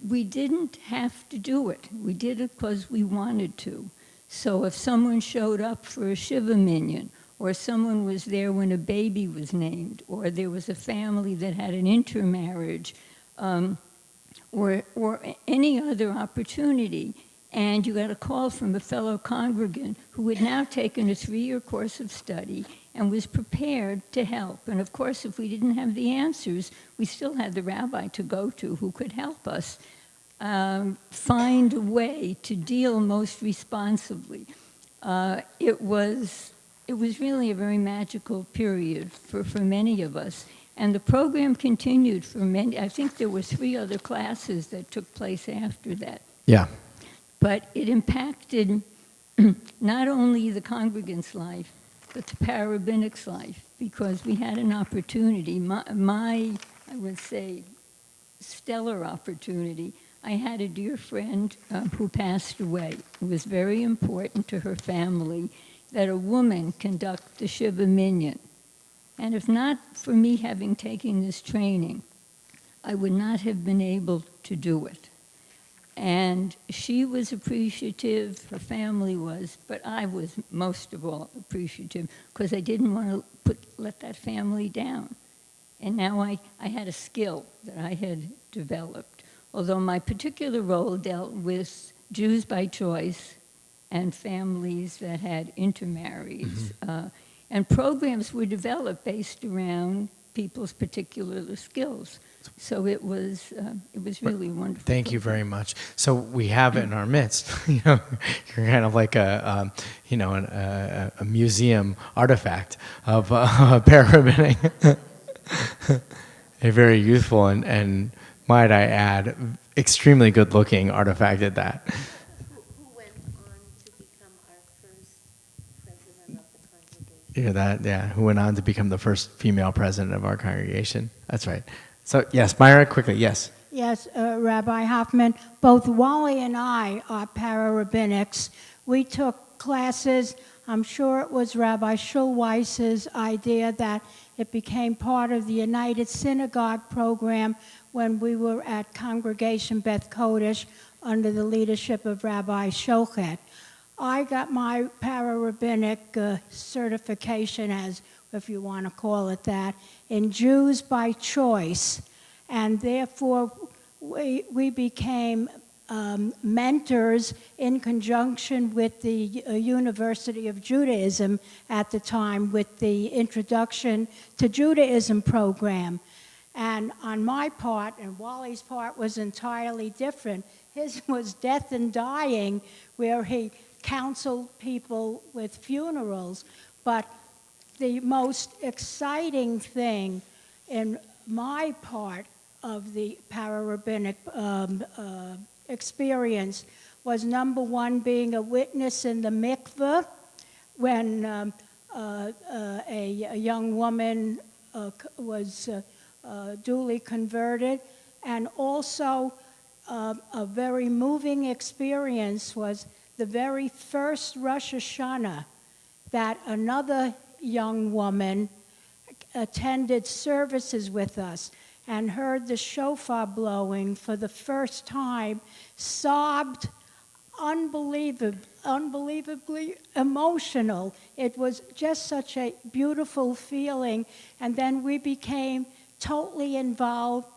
B: We didn't have to do it. We did it because we wanted to. So if someone showed up for a Shiva minyan, or someone was there when a baby was named, or there was a family that had an intermarriage, or any other opportunity, and you got a call from a fellow congregant who had now taken a 3-year course of study and was prepared to help. And of course, if we didn't have the answers, we still had the rabbi to go to who could help us find a way to deal most responsibly. It was really a very magical period for many of us. And the program continued for many. I think there were 3 other classes that took place after that.
A: Yeah.
B: But it impacted not only the congregant's life, but the para-rabbinic's life, because we had an opportunity, my I would say, stellar opportunity. I had a dear friend who passed away. It was very important to her family that a woman conduct the Shiva Minyan. And if not for me having taken this training, I would not have been able to do it. And she was appreciative, her family was, but I was most of all appreciative because I didn't want to let that family down. And now I had a skill that I had developed. Although my particular role dealt with Jews by choice and families that had intermarried. Mm-hmm. And programs were developed based around people's particular skills. So it was really wonderful.
A: Thank you very much. So we have it in our midst. You're kind of like a museum artifact of para-rabbinic. A very youthful and might I add, extremely good-looking artifact at that.
C: Who went on to become our first president of the congregation.
A: Hear that? Yeah, who went on to become the first female president of our congregation. That's right. So, yes, Myra, quickly, yes.
D: Yes, Rabbi Hoffman, both Wally and I are para-rabbinics. We took classes. I'm sure it was Rabbi Schulweiss's idea that it became part of the United Synagogue program when we were at Congregation Beth Kodesh under the leadership of Rabbi Shochet. I got my para-rabbinic certification, as if you want to call it that, in Jews by choice, and therefore we became mentors in conjunction with the University of Judaism at the time with the Introduction to Judaism program. And on my part, and Wally's part was entirely different. His was death and dying, where he counseled people with funerals. But the most exciting thing in my part of the para-rabbinic experience was, number one, being a witness in the mikveh when a young woman was duly converted. And also a very moving experience was the very first Rosh Hashanah that another young woman attended services with us and heard the shofar blowing for the first time, sobbed, unbelievably emotional. It was just such a beautiful feeling. And then we became totally involved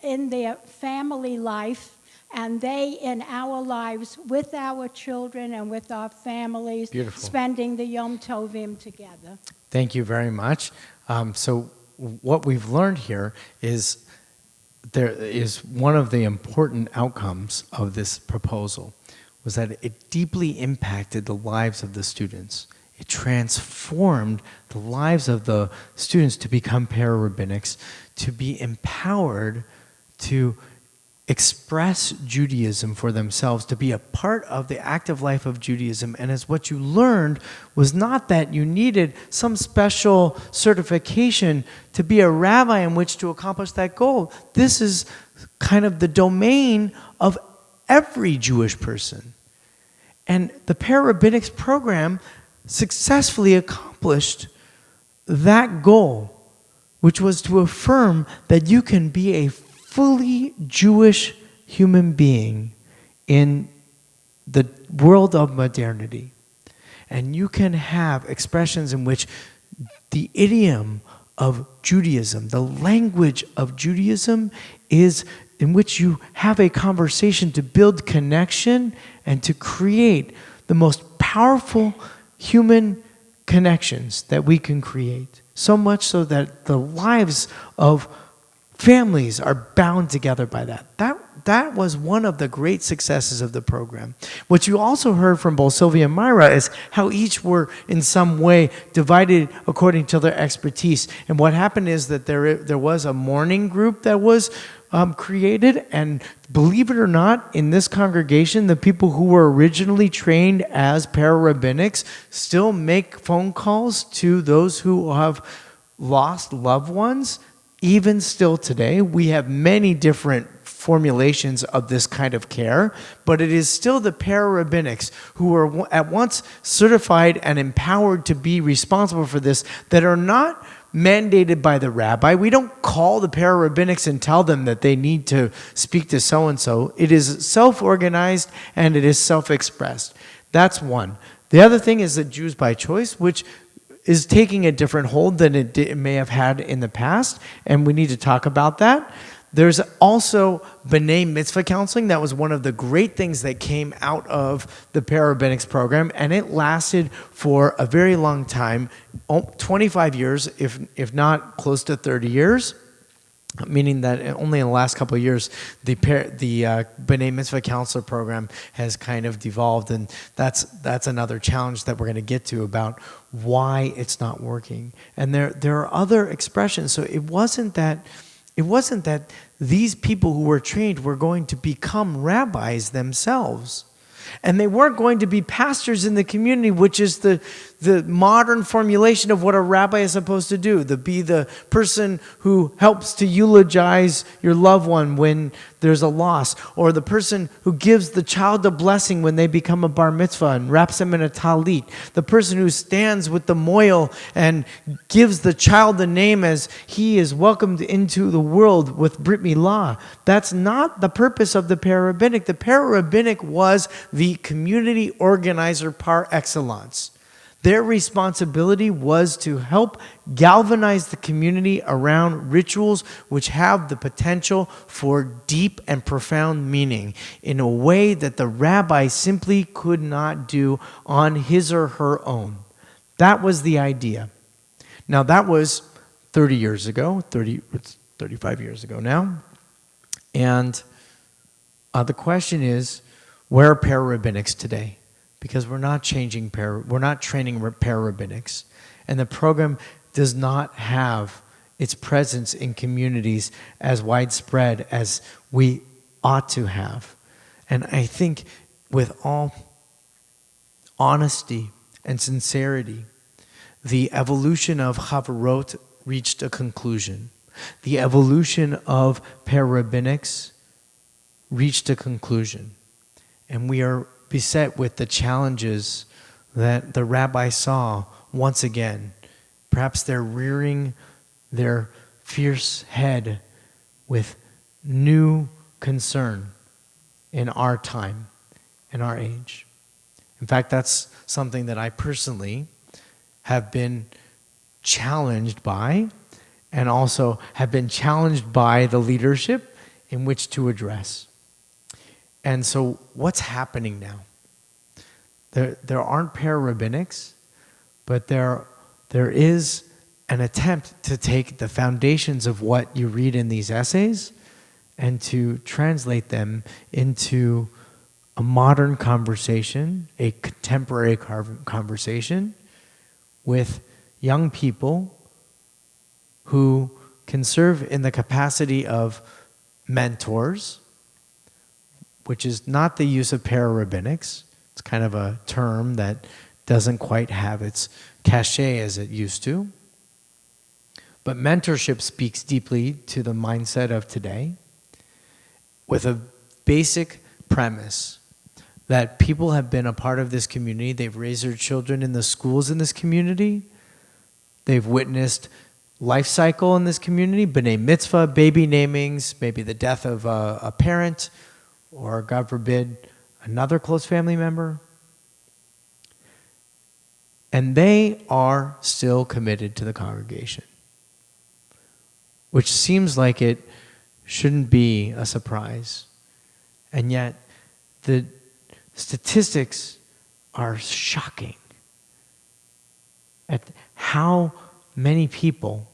D: in their family life, and they in our lives with our children and with our families.
A: Beautiful.
D: Spending the Yom Tovim together.
A: Thank you very much. So what we've learned here is there is one of the important outcomes of this proposal was that it deeply impacted the lives of the students. It transformed the lives of the students to become para-rabbinics, to be empowered to express Judaism for themselves, to be a part of the active life of Judaism. And as what you learned was not that you needed some special certification to be a rabbi in which to accomplish that goal. This is kind of the domain of every Jewish person. And the para-rabbinics program successfully accomplished that goal, which was to affirm that you can be a fully Jewish human being in the world of modernity. And you can have expressions in which the idiom of Judaism, the language of Judaism, is in which you have a conversation to build connection and to create the most powerful human connections that we can create. So much so that the lives of families are bound together by that. That was one of the great successes of the program. What you also heard from both Sylvia and Myra is how each were in some way divided according to their expertise. And what happened is that there was a morning group that was created, and believe it or not, in this congregation, the people who were originally trained as para-rabbinics still make phone calls to those who have lost loved ones. Even still today, we have many different formulations of this kind of care, but it is still the para-rabbinics who are at once certified and empowered to be responsible for this that are not mandated by the rabbi. We don't call the para-rabbinics and tell them that they need to speak to so-and-so. It is self-organized and it is self-expressed. That's one. The other thing is that Jews by choice, which is taking a different hold than it may have had in the past, and we need to talk about that. There's also B'nai Mitzvah Counseling. That was one of the great things that came out of the para-rabbinics program, and it lasted for a very long time, 25 years, if not close to 30 years. Meaning that only in the last couple of years, the B'nai Mitzvah Counselor program has kind of devolved, and that's another challenge that we're going to get to about why it's not working. And there are other expressions. So it wasn't that these people who were trained were going to become rabbis themselves. And they weren't going to be pastors in the community, which is the modern formulation of what a rabbi is supposed to do, to be the person who helps to eulogize your loved one when there's a loss, or the person who gives the child a blessing when they become a bar mitzvah and wraps them in a talit, the person who stands with the moil and gives the child the name as he is welcomed into the world with Brit Milah. That's not the purpose of the para-rabbinic. The para-rabbinic was the community organizer par excellence. Their responsibility was to help galvanize the community around rituals which have the potential for deep and profound meaning in a way that the rabbi simply could not do on his or her own. That was the idea. Now that was 30 years ago, 35 years ago now. And the question is, where are para-rabbinics today? Because we're not training para-rabbinics. And the program does not have its presence in communities as widespread as we ought to have. And I think with all honesty and sincerity, the evolution of Chavarot reached a conclusion. The evolution of para-rabbinics reached a conclusion. And we are beset with the challenges that the rabbi saw once again. Perhaps they're rearing their fierce head with new concern in our time, in our age. In fact, that's something that I personally have been challenged by, and also have been challenged by the leadership in which to address. And so what's happening now? There aren't para-rabbinics, but there is an attempt to take the foundations of what you read in these essays and to translate them into a modern conversation, a contemporary conversation with young people who can serve in the capacity of mentors, which is not the use of para-rabbinics. It's kind of a term that doesn't quite have its cachet as it used to. But mentorship speaks deeply to the mindset of today with a basic premise that people have been a part of this community. They've raised their children in the schools in this community. They've witnessed life cycle in this community, b'nai mitzvah, baby namings, maybe the death of a parent, or God forbid, another close family member. And they are still committed to the congregation, which seems like it shouldn't be a surprise. And yet, the statistics are shocking at how many people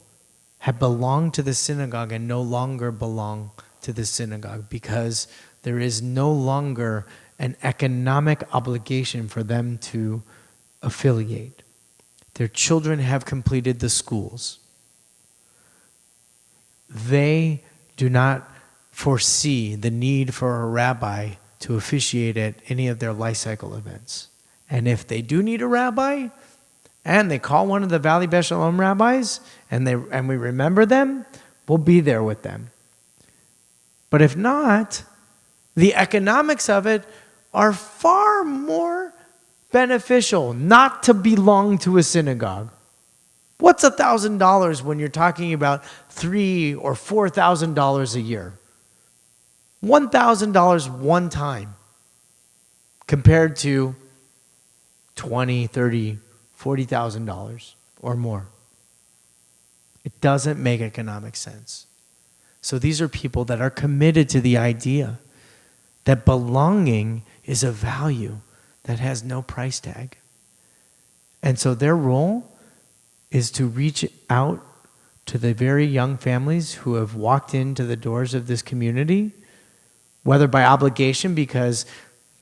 A: have belonged to the synagogue and no longer belong to the synagogue because there is no longer an economic obligation for them to affiliate. Their children have completed the schools. They do not foresee the need for a rabbi to officiate at any of their life cycle events. And if they do need a rabbi, and they call one of the Valley Beth Shalom rabbis, and we remember them, we'll be there with them. But if not, the economics of it are far more beneficial not to belong to a synagogue. What's $1,000 when you're talking about $3,000 or $4,000 a year? $1,000 one time compared to $20,000, $30,000, $40,000 or more. It doesn't make economic sense. So these are people that are committed to the idea that belonging is a value that has no price tag. And so their role is to reach out to the very young families who have walked into the doors of this community, whether by obligation because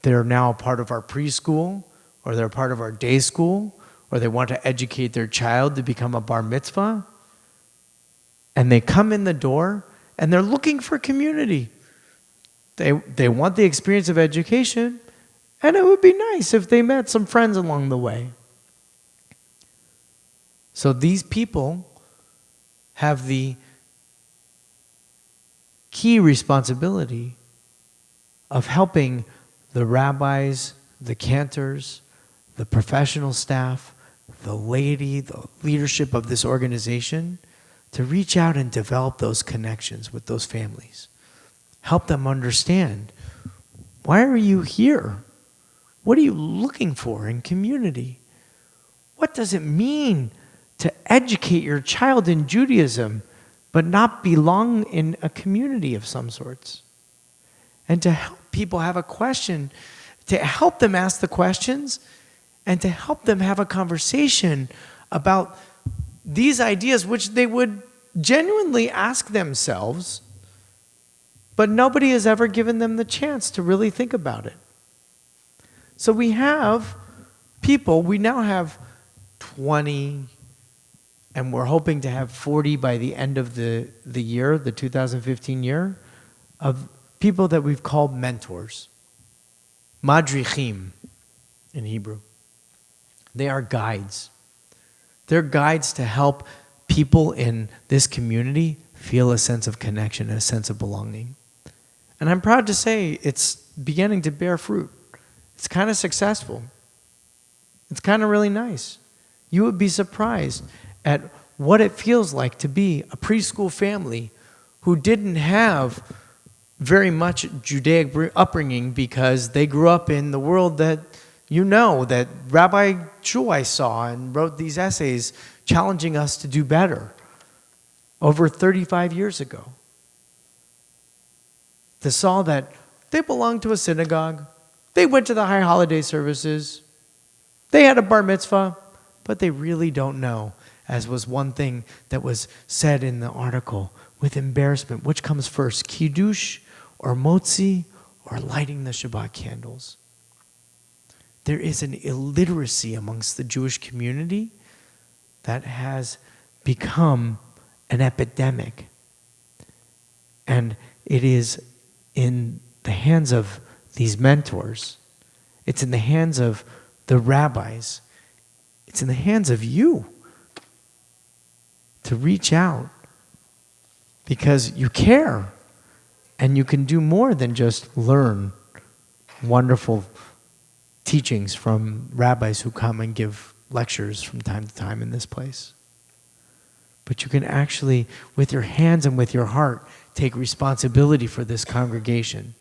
A: they're now a part of our preschool, or they're a part of our day school, or they want to educate their child to become a bar mitzvah. And they come in the door and they're looking for community. They want the experience of education, And it would be nice if they met some friends along the way. So these people have the key responsibility of helping the rabbis, the cantors, the professional staff, the laity, the leadership of this organization to reach out and develop those connections with those families. Help them understand, why are you here? What are you looking for in community? What does it mean to educate your child in Judaism but not belong in a community of some sorts? And to help people have a question, to help them ask the questions, and to help them have a conversation about these ideas which they would genuinely ask themselves, but nobody has ever given them the chance to really think about it. So we have people, we now have 20, and we're hoping to have 40 by the end of the year, the 2015 year, of people that we've called mentors. Madrichim in Hebrew. They are guides. They're guides to help people in this community feel a sense of connection, a sense of belonging. And I'm proud to say it's beginning to bear fruit. It's kind of successful. It's kind of really nice. You would be surprised at what it feels like to be a preschool family who didn't have very much Judaic upbringing because they grew up in the world that that Rabbi Shulweiss saw and wrote these essays challenging us to do better over 35 years ago. They saw that they belonged to a synagogue, they went to the high holiday services, they had a bar mitzvah, but they really don't know, as was one thing that was said in the article, with embarrassment, which comes first, kiddush or motzi or lighting the Shabbat candles. There is an illiteracy amongst the Jewish community that has become an epidemic. And it is in the hands of these mentors. It's in the hands of the rabbis. It's in the hands of you to reach out because you care and you can do more than just learn wonderful teachings from rabbis who come and give lectures from time to time in this place. But you can actually, with your hands and with your heart, take responsibility for this congregation.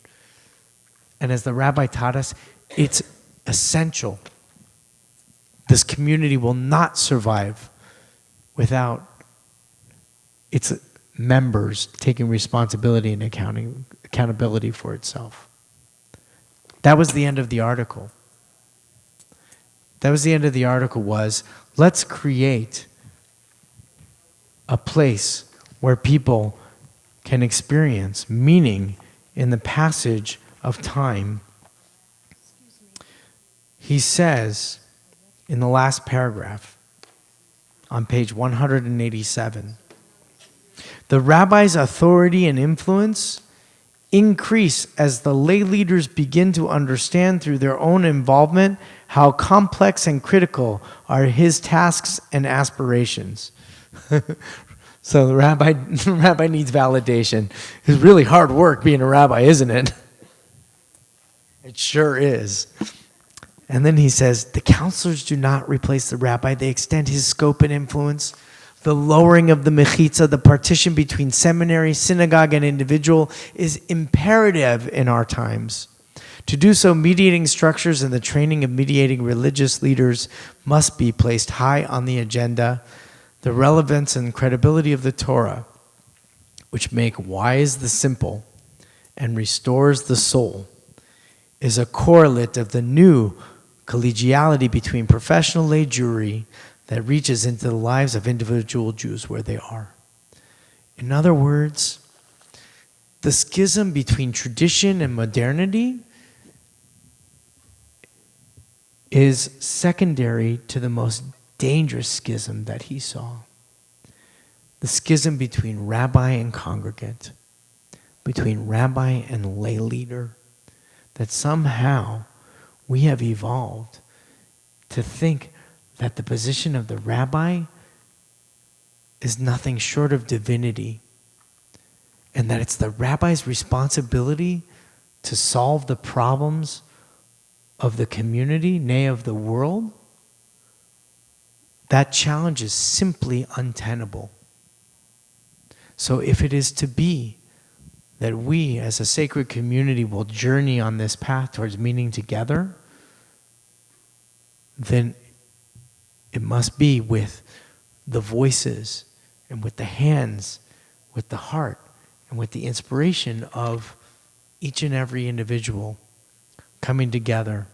A: And as the rabbi taught us, it's essential. This community will not survive without its members taking responsibility and accountability for itself. That was the end of the article. Was, let's create a place where people can experience meaning in the passage of time. He says in the last paragraph on page 187, the rabbi's authority and influence increase as the lay leaders begin to understand through their own involvement how complex and critical are his tasks and aspirations. So the rabbi needs validation. It's really hard work being a rabbi, isn't it? It sure is. And then he says, the counselors do not replace the rabbi. They extend his scope and influence. The lowering of the mechitza, the partition between seminary, synagogue, and individual, is imperative in our times. To do so, mediating structures and the training of mediating religious leaders must be placed high on the agenda. The relevance and credibility of the Torah, which make wise the simple and restores the soul, is a correlate of the new collegiality between professional lay Jewry that reaches into the lives of individual Jews where they are. In other words, the schism between tradition and modernity is secondary to the most dangerous schism that he saw. The schism between rabbi and congregant, between rabbi and lay leader, that somehow we have evolved to think that the position of the rabbi is nothing short of divinity, and that it's the rabbi's responsibility to solve the problems of the community, nay, of the world. That challenge is simply untenable. So if it is to be that we as a sacred community will journey on this path towards meaning together, then it must be with the voices and with the hands, with the heart, and with the inspiration of each and every individual coming together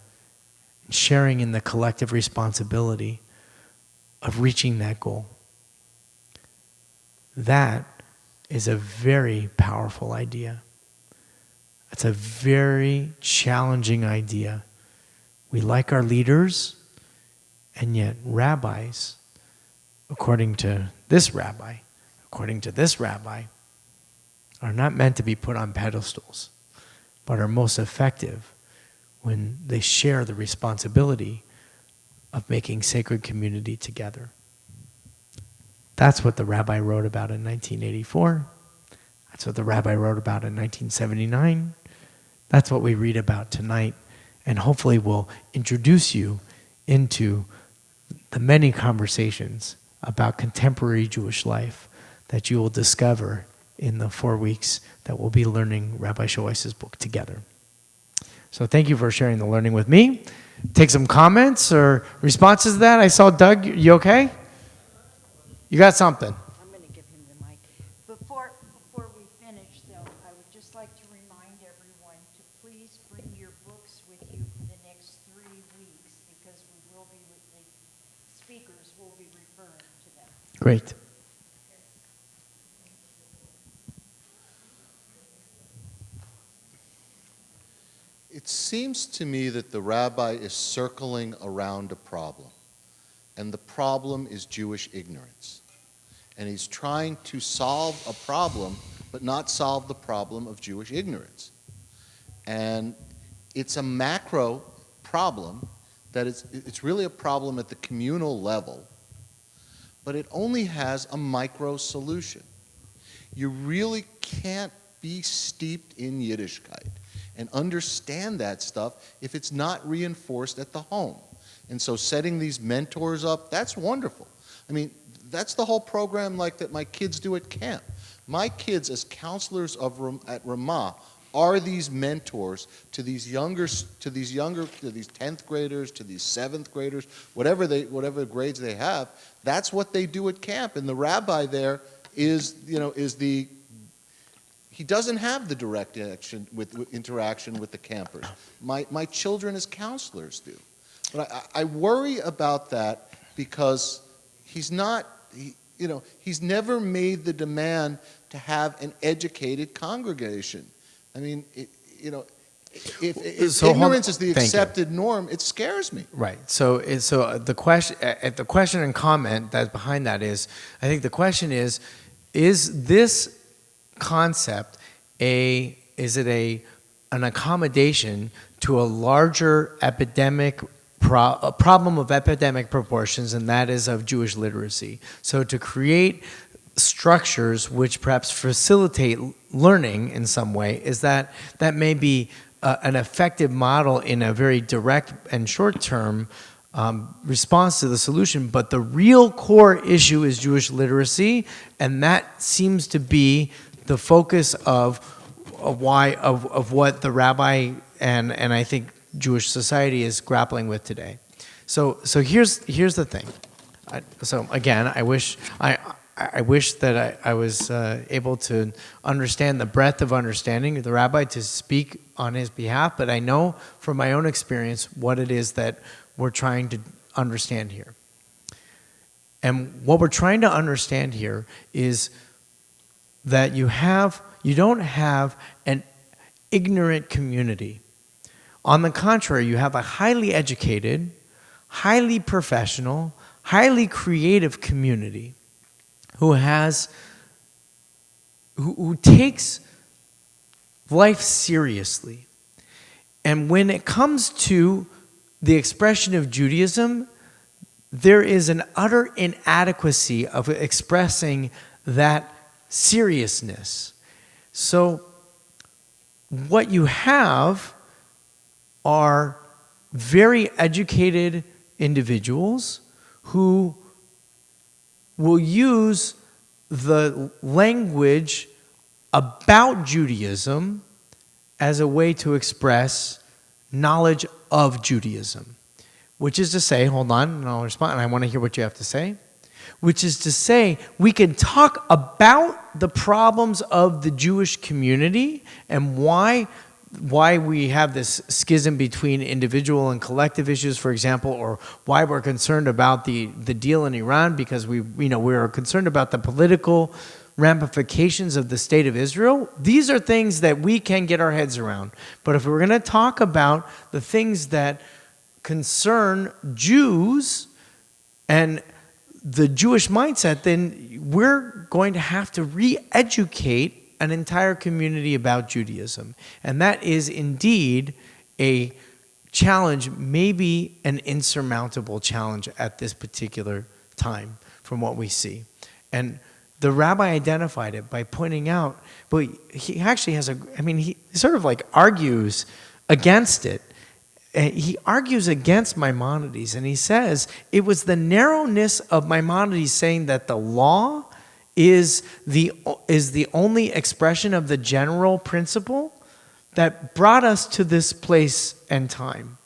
A: and sharing in the collective responsibility of reaching that goal. That is a very powerful idea. It's a very challenging idea. We like our leaders, and yet rabbis, according to this rabbi, are not meant to be put on pedestals, but are most effective when they share the responsibility of making sacred community together. That's what the rabbi wrote about in 1984. That's what the rabbi wrote about in 1979. That's what we read about tonight, and hopefully will introduce you into the many conversations about contemporary Jewish life that you will discover in the 4 weeks that we'll be learning Rabbi Schulweiss's book together. So thank you for sharing the learning with me. Take some comments or responses to that. I saw Doug. You okay? You got something?
E: I'm going to give him the mic. Before we finish, though, I would just like to remind everyone to please bring your books with you for the next 3 weeks, because the speakers will be referring to them.
A: Great.
F: It seems to me that the rabbi is circling around a problem, and the problem is Jewish ignorance. And he's trying to solve a problem, but not solve the problem of Jewish ignorance. And it's a macro problem that it's really a problem at the communal level, but it only has a micro solution. You really can't be steeped in Yiddishkeit and understand that stuff if it's not reinforced at the home. And so setting these mentors up, that's wonderful. I mean, that's the whole program like that my kids do at camp. My kids, as counselors at Ramah, are these mentors to these 10th graders, to these 7th graders, whatever grades they have. That's what they do at camp. And the rabbi there is he doesn't have the direct interaction with the campers. My children as counselors do. But I worry about that because he's never made the demand to have an educated congregation. I mean, if ignorance is the accepted norm, it scares me.
A: Right. So the question and comment that's behind that is, I think the question is this concept an accommodation to a larger a problem of epidemic proportions, and that is of Jewish literacy. So to create structures which perhaps facilitate learning in some way, is that may be an effective model in a very direct and short-term response to the solution, but the real core issue is Jewish literacy, and that seems to be the focus of what the rabbi and I think Jewish society is grappling with today. So here's the thing. So again, I wish that I was able to understand the breadth of understanding of the rabbi to speak on his behalf, but I know from my own experience what it is that we're trying to understand here. And what we're trying to understand here is that you don't have an ignorant community. On the contrary, you have a highly educated, highly professional, highly creative community who takes life seriously. And when it comes to the expression of Judaism, there is an utter inadequacy of expressing that seriousness. So what you have are very educated individuals who will use the language about Judaism as a way to express knowledge of Judaism, which is to say, hold on, and I'll respond, and I want to hear what you have to say, which is to say, we can talk about the problems of the Jewish community and why we have this schism between individual and collective issues, for example, or why we're concerned about the deal in Iran because we're concerned about the political ramifications of the state of Israel. These are things that we can get our heads around. But if we're going to talk about the things that concern Jews and the Jewish mindset, then we're going to have to re-educate an entire community about Judaism. And that is indeed a challenge, maybe an insurmountable challenge at this particular time from what we see. And the rabbi identified it by pointing out, but he actually has he sort of like argues against it. He argues against Maimonides, and he says it was the narrowness of Maimonides saying that the law is the only expression of the general principle that brought us to this place and time.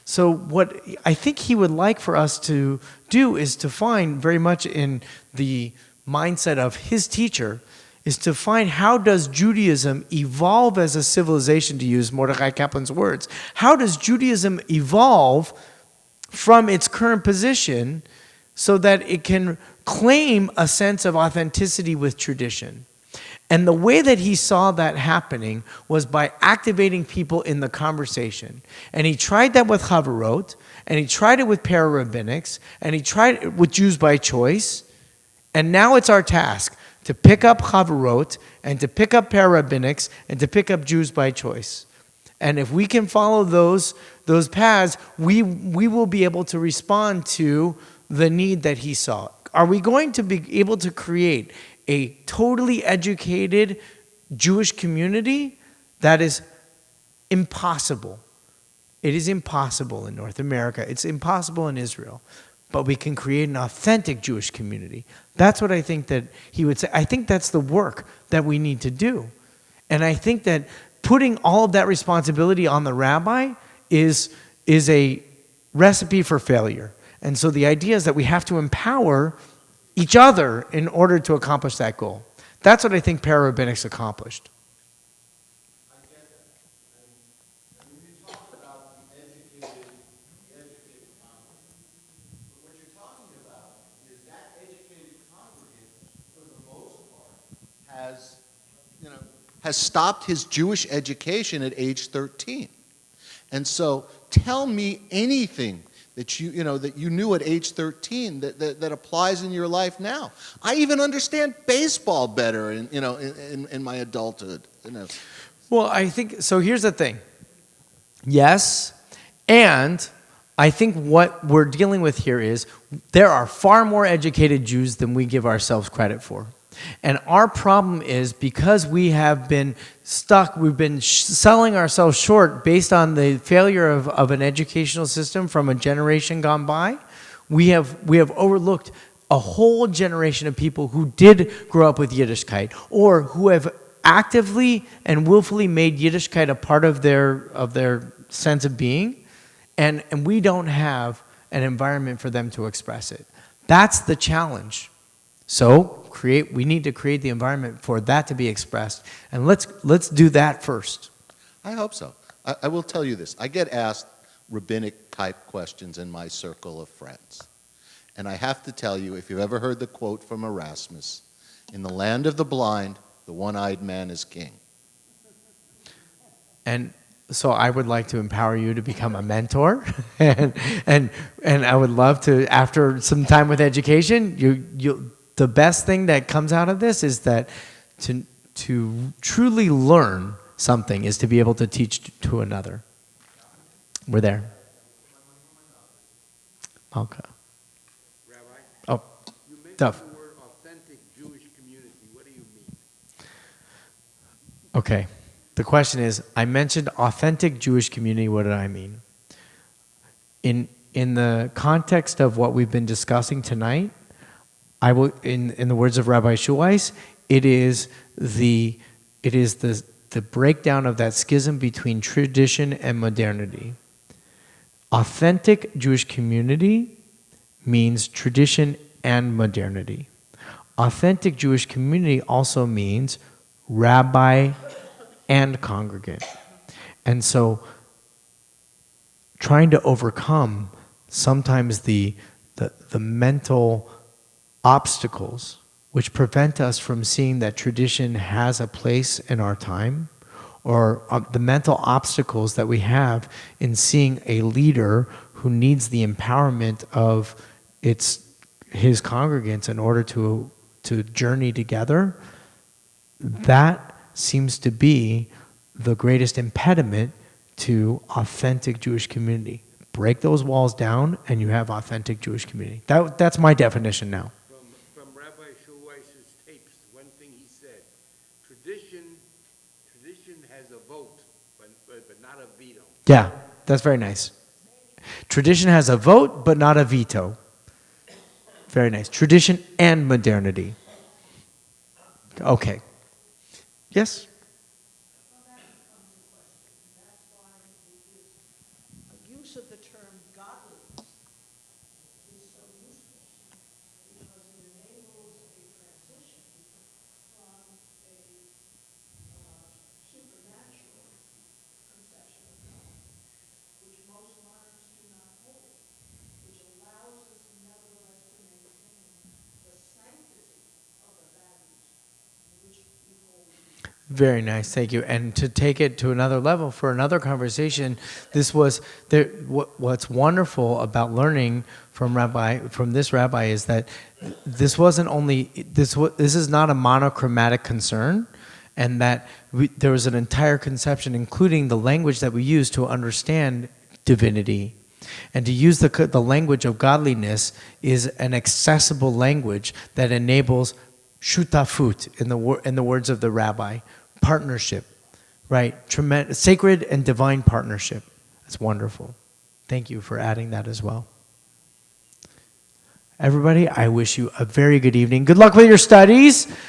A: So what I think he would like for us to do is to find, very much in the mindset of his teacher, is to find how does Judaism evolve as a civilization, to use Mordechai Kaplan's words. How does Judaism evolve from its current position so that it can claim a sense of authenticity with tradition? And the way that he saw that happening was by activating people in the conversation. And he tried that with Chavarot, and he tried it with para-rabbinics, and he tried it with Jews by choice. And now it's our task to pick up Chavarot, and to pick up para-rabbinics, and to pick up Jews by choice. And if we can follow those paths, we will be able to respond to the need that he saw. Are we going to be able to create a totally educated Jewish community? That is impossible. It is impossible in North America. It's impossible in Israel. But we can create an authentic Jewish community. That's what I think that he would say. I think that's the work that we need to do. And I think that putting all of that responsibility on the rabbi is a recipe for failure. And so the idea is that we have to empower each other in order to accomplish that goal. That's what I think para-rabbinics accomplished.
F: I get that. I mean, you talk about the educated congregant. But what you're talking about is that educated congregant, for the most part, has stopped his Jewish education at age 13. And so tell me anything that you knew at age 13 that applies in your life now. I even understand baseball better in my adulthood.
A: Well, I think, so here's the thing. Yes, and I think what we're dealing with here is there are far more educated Jews than we give ourselves credit for. And our problem is because we have been stuck, we've been selling ourselves short based on the failure of an educational system from a generation gone by. We have overlooked a whole generation of people who did grow up with Yiddishkeit, or who have actively and willfully made Yiddishkeit a part of their sense of being, and we don't have an environment for them to express it. That's the challenge. So we need to create the environment for that to be expressed, and let's do that first.
F: I hope so. I will tell you this. I get asked rabbinic-type questions in my circle of friends. And I have to tell you, if you've ever heard the quote from Erasmus, "In the land of the blind, the one-eyed man is king."
A: And so I would like to empower you to become a mentor, and I would love to, after some time with education, the best thing that comes out of this is that to truly learn something is to be able to teach to another. We're there. Okay.
G: Rabbi,
A: Oh,
G: you mentioned
A: Duff.
G: the word authentic Jewish community. What do you mean?
A: Okay. The question is, I mentioned authentic Jewish community. What did I mean? In the context of what we've been discussing tonight, I will, in the words of Rabbi Schulweis, it is the breakdown of that schism between tradition and modernity. Authentic Jewish community means tradition and modernity. Authentic Jewish community also means rabbi and congregant. And so trying to overcome sometimes the mental obstacles which prevent us from seeing that tradition has a place in our time, or the mental obstacles that we have in seeing a leader who needs the empowerment of his congregants in order to journey together, that seems to be the greatest impediment to authentic Jewish community. Break those walls down and you have authentic Jewish community. That's my definition now.
G: From Rabbi Schulweis's tapes, one thing he said, tradition has a vote, but not a veto.
A: Yeah, that's very nice. Tradition has a vote, but not a veto. Very nice. Tradition and modernity. Okay. Yes?
H: Use of the term godliness is so useful because it enables a transition from a supernatural conception of God, which most moderns do not hold, which allows us nevertheless to maintain the sanctity of the values which we hold.
A: Very nice, thank you. And to take it to another level for another conversation, what's wonderful about learning from this rabbi is that this wasn't only this is not a monochromatic concern, and that there was an entire conception, including the language that we use to understand divinity. And to use the language of godliness is an accessible language that enables shutafut, in the words of the rabbi, partnership, right? Tremendous, sacred and divine partnership. That's wonderful. Thank you for adding that as well. Everybody, I wish you a very good evening. Good luck with your studies.